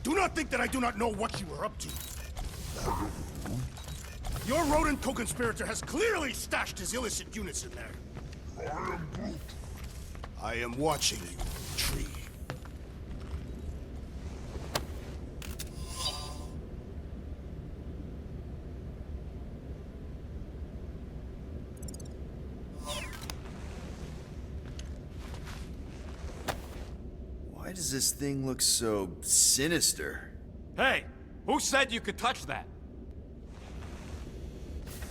Do not think that I do not know what you are up to. Your rodent co-conspirator has clearly stashed his illicit units in there. I am watching you, tree. Why does this thing look so sinister? Hey, who said you could touch that?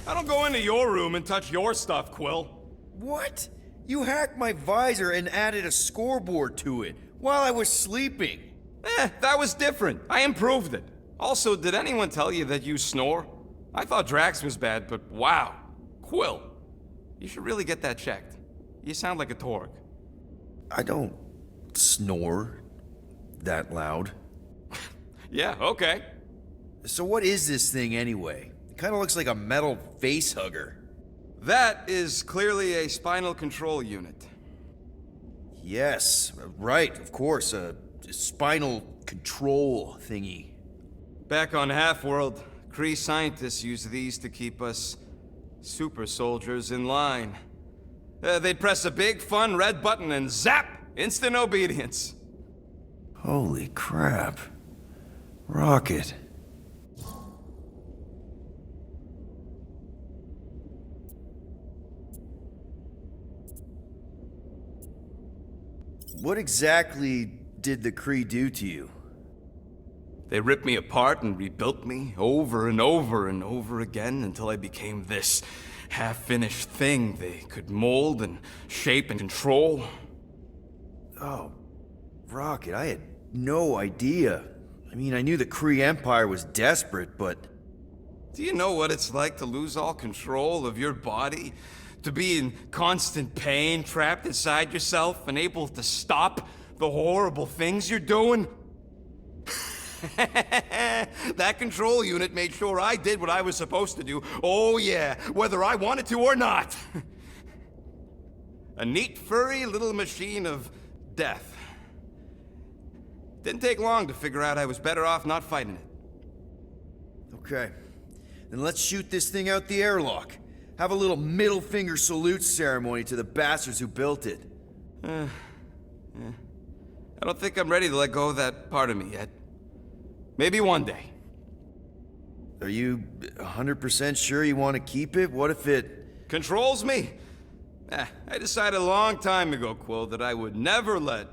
I don't go into your room and touch your stuff, Quill. What? You hacked my visor and added a scoreboard to it while I was sleeping. That was different. I improved it. Also, did anyone tell you that you snore? I thought Drax was bad, but wow. Quill, you should really get that checked. You sound like a Torg. I don't snore that loud. Yeah, okay. So what is this thing anyway? It kind of looks like a metal face hugger. That is clearly a spinal control unit. Yes, right, of course, a spinal control thingy. Back on Half-World, Kree scientists use these to keep us super soldiers in line. They'd press a big, fun red button and zap! Instant obedience. Holy crap. Rocket. What exactly did the Kree do to you? They ripped me apart and rebuilt me over and over and over again until I became this half-finished thing they could mold and shape and control. Oh, Rocket, I had no idea. I mean, I knew the Kree Empire was desperate, but... Do you know what it's like to lose all control of your body? To be in constant pain, trapped inside yourself, unable to stop the horrible things you're doing? That control unit made sure I did what I was supposed to do. Oh yeah, whether I wanted to or not. A neat, furry little machine of death. Didn't take long to figure out I was better off not fighting it. Okay, then let's shoot this thing out the airlock. Have a little middle finger salute ceremony to the bastards who built it. Yeah. I don't think I'm ready to let go of that part of me yet. Maybe one day. Are you 100% sure you want to keep it? What if it... Controls me? I decided a long time ago, Quill, that I would never let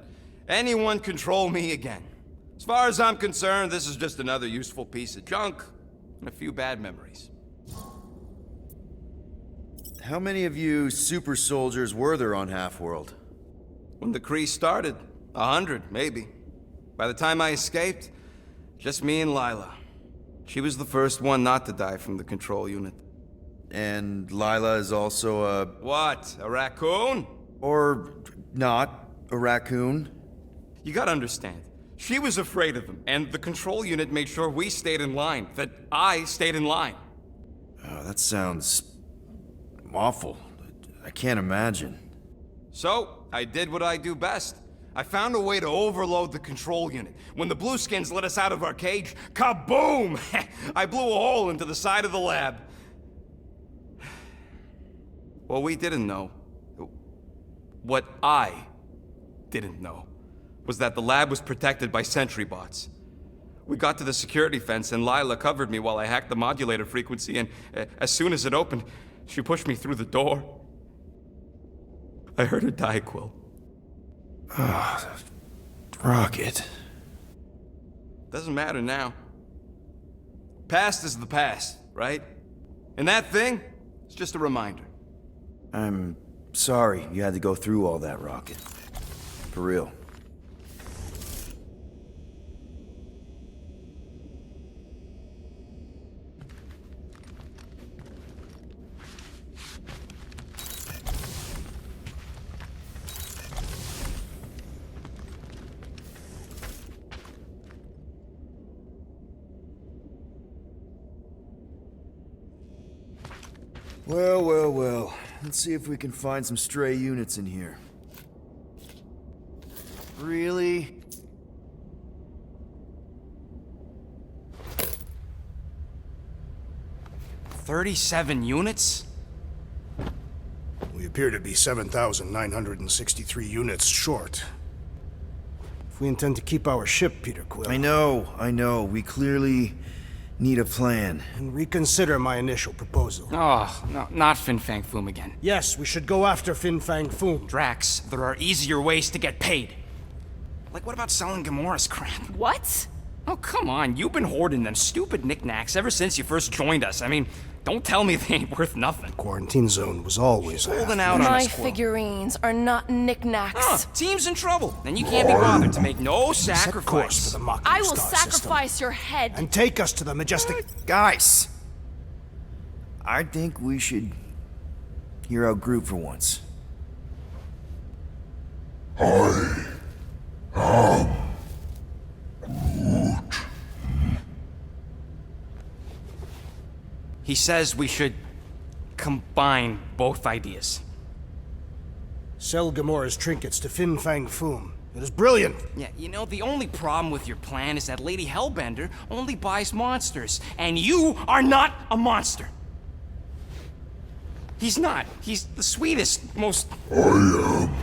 anyone control me again. As far as I'm concerned, this is just another useful piece of junk and a few bad memories. How many of you super soldiers were there on Half-World? When the Kree started, 100, maybe. By the time I escaped, just me and Lila. She was the first one not to die from the control unit. And Lila is also a... What? A raccoon? Or not a raccoon? You gotta understand. She was afraid of them, and the control unit made sure we stayed in line, that I stayed in line. Oh, that sounds... awful. I can't imagine. So, I did what I do best. I found a way to overload the control unit. When the Blueskins let us out of our cage, kaboom! I blew a hole into the side of the lab. What we didn't know, what I didn't know, was that the lab was protected by sentry bots. We got to the security fence and Lila covered me while I hacked the modulator frequency, and as soon as it opened, she pushed me through the door. I heard her die, Quill. Ah, Rocket. Doesn't matter now. Past is the past, right? And that thing, it's just a reminder. I'm sorry you had to go through all that, Rocket. For real. Well. Let's see if we can find some stray units in here. Really? $37 units? We appear to be 7,963 units short. If we intend to keep our ship, Peter Quill... I know. We clearly need a plan. And reconsider my initial proposal. Oh, no, not Fin Fang Foom again. Yes, we should go after Fin Fang Foom. Drax, there are easier ways to get paid. Like, what about selling Gamora's crap? What? Oh, come on. You've been hoarding them stupid knickknacks ever since you first joined us. I mean, don't tell me they ain't worth nothing. Quarantine zone was always holding out on My us, Quill. figurines are not knickknacks. Team's in trouble, and you can't be bothered to make no Set course sacrifice. for the Mocking I will Star sacrifice system. your head. And take us to the majestic... Guys! I think we should hear out Groot for once. I am Groot. He says we should combine both ideas. Sell Gamora's trinkets to Fin Fang Foom. It is brilliant. Yeah, you know, the only problem with your plan is that Lady Hellbender only buys monsters, and you are not a monster. He's not. He's the sweetest, most... I am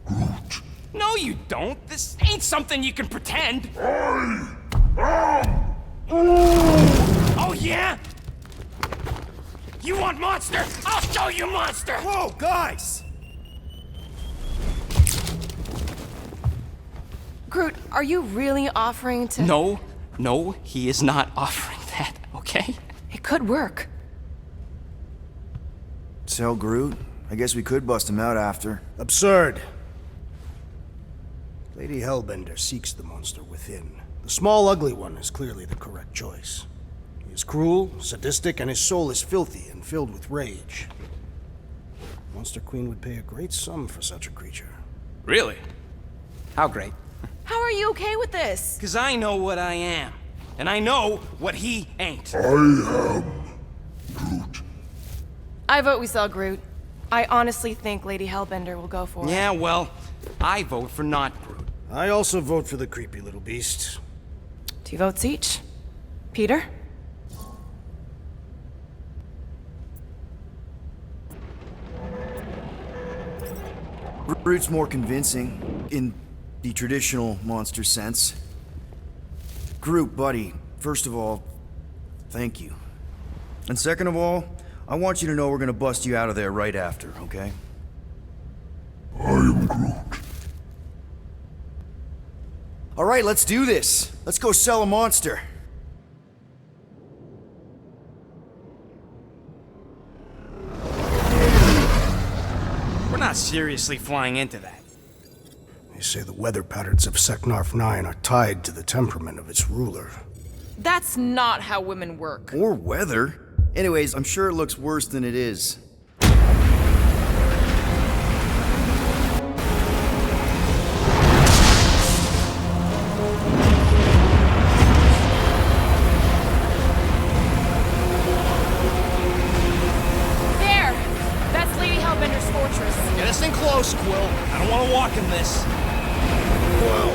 Groot. No, you don't. This ain't something you can pretend. I am Oh, yeah? You want Monster? I'll show you Monster! Whoa, guys! Groot, are you really offering to... No, he is not offering that, okay? It could work. Tell Groot. I guess we could bust him out after. Absurd. Lady Hellbender seeks the monster within. The small, ugly one is clearly the correct choice. He is cruel, sadistic, and his soul is filthy and filled with rage. Monster Queen would pay a great sum for such a creature. Really? How great? How are you okay with this? Because I know what I am. And I know what he ain't. I am Groot. I vote we sell Groot. I honestly think Lady Hellbender will go for it. Yeah, well, I vote for not Groot. I also vote for the creepy little beast. 2 votes each. Peter? Groot's more convincing, in the traditional monster sense. Groot, buddy, first of all, thank you. And second of all, I want you to know we're gonna bust you out of there right after, okay? I am Groot. All right, let's do this. Let's go sell a monster. We're not seriously flying into that. They say the weather patterns of Seknarf 9 are tied to the temperament of its ruler. That's not how women work. Or weather. Anyways, I'm sure it looks worse than it is. There! That's Lady Hellbender's fortress. Get us in close, Quill. I don't want to walk in this. Whoa!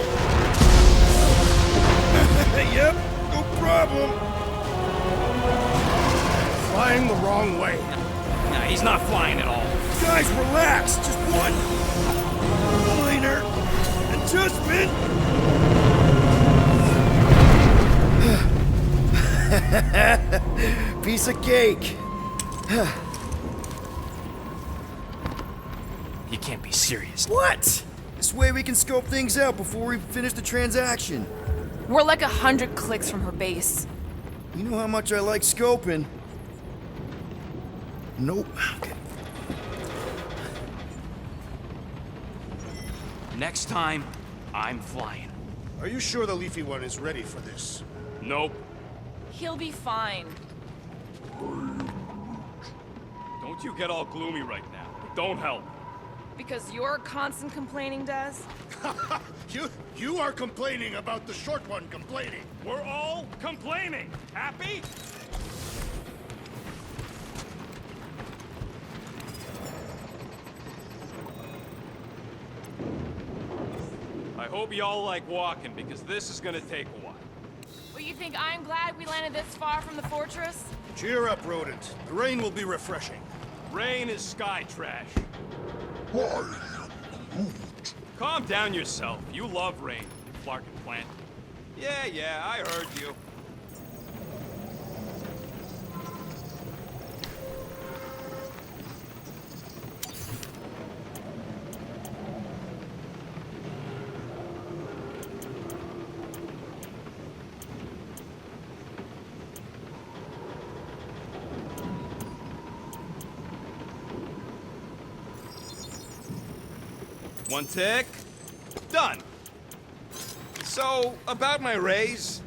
Yep, no problem. Flying the wrong way. Nah, he's not flying at all. Guys, relax. Just one minor adjustment. Piece of cake. You can't be serious. What? This way we can scope things out before we finish the transaction. We're like 100 clicks from her base. You know how much I like scoping. Nope. Okay. Next time, I'm flying. Are you sure the leafy one is ready for this? Nope. He'll be fine. Don't you get all gloomy right now. It don't help. Because your constant complaining does? You are complaining about the short one complaining. We're all complaining. Happy? I hope y'all like walking, because this is gonna take a while. Well, you think I'm glad we landed this far from the fortress? Cheer up, rodent. The rain will be refreshing. Rain is sky trash. I am Groot. Calm down yourself. You love rain, you Flarkin plant. Yeah, I heard you. One tick. Done. So, about my raise,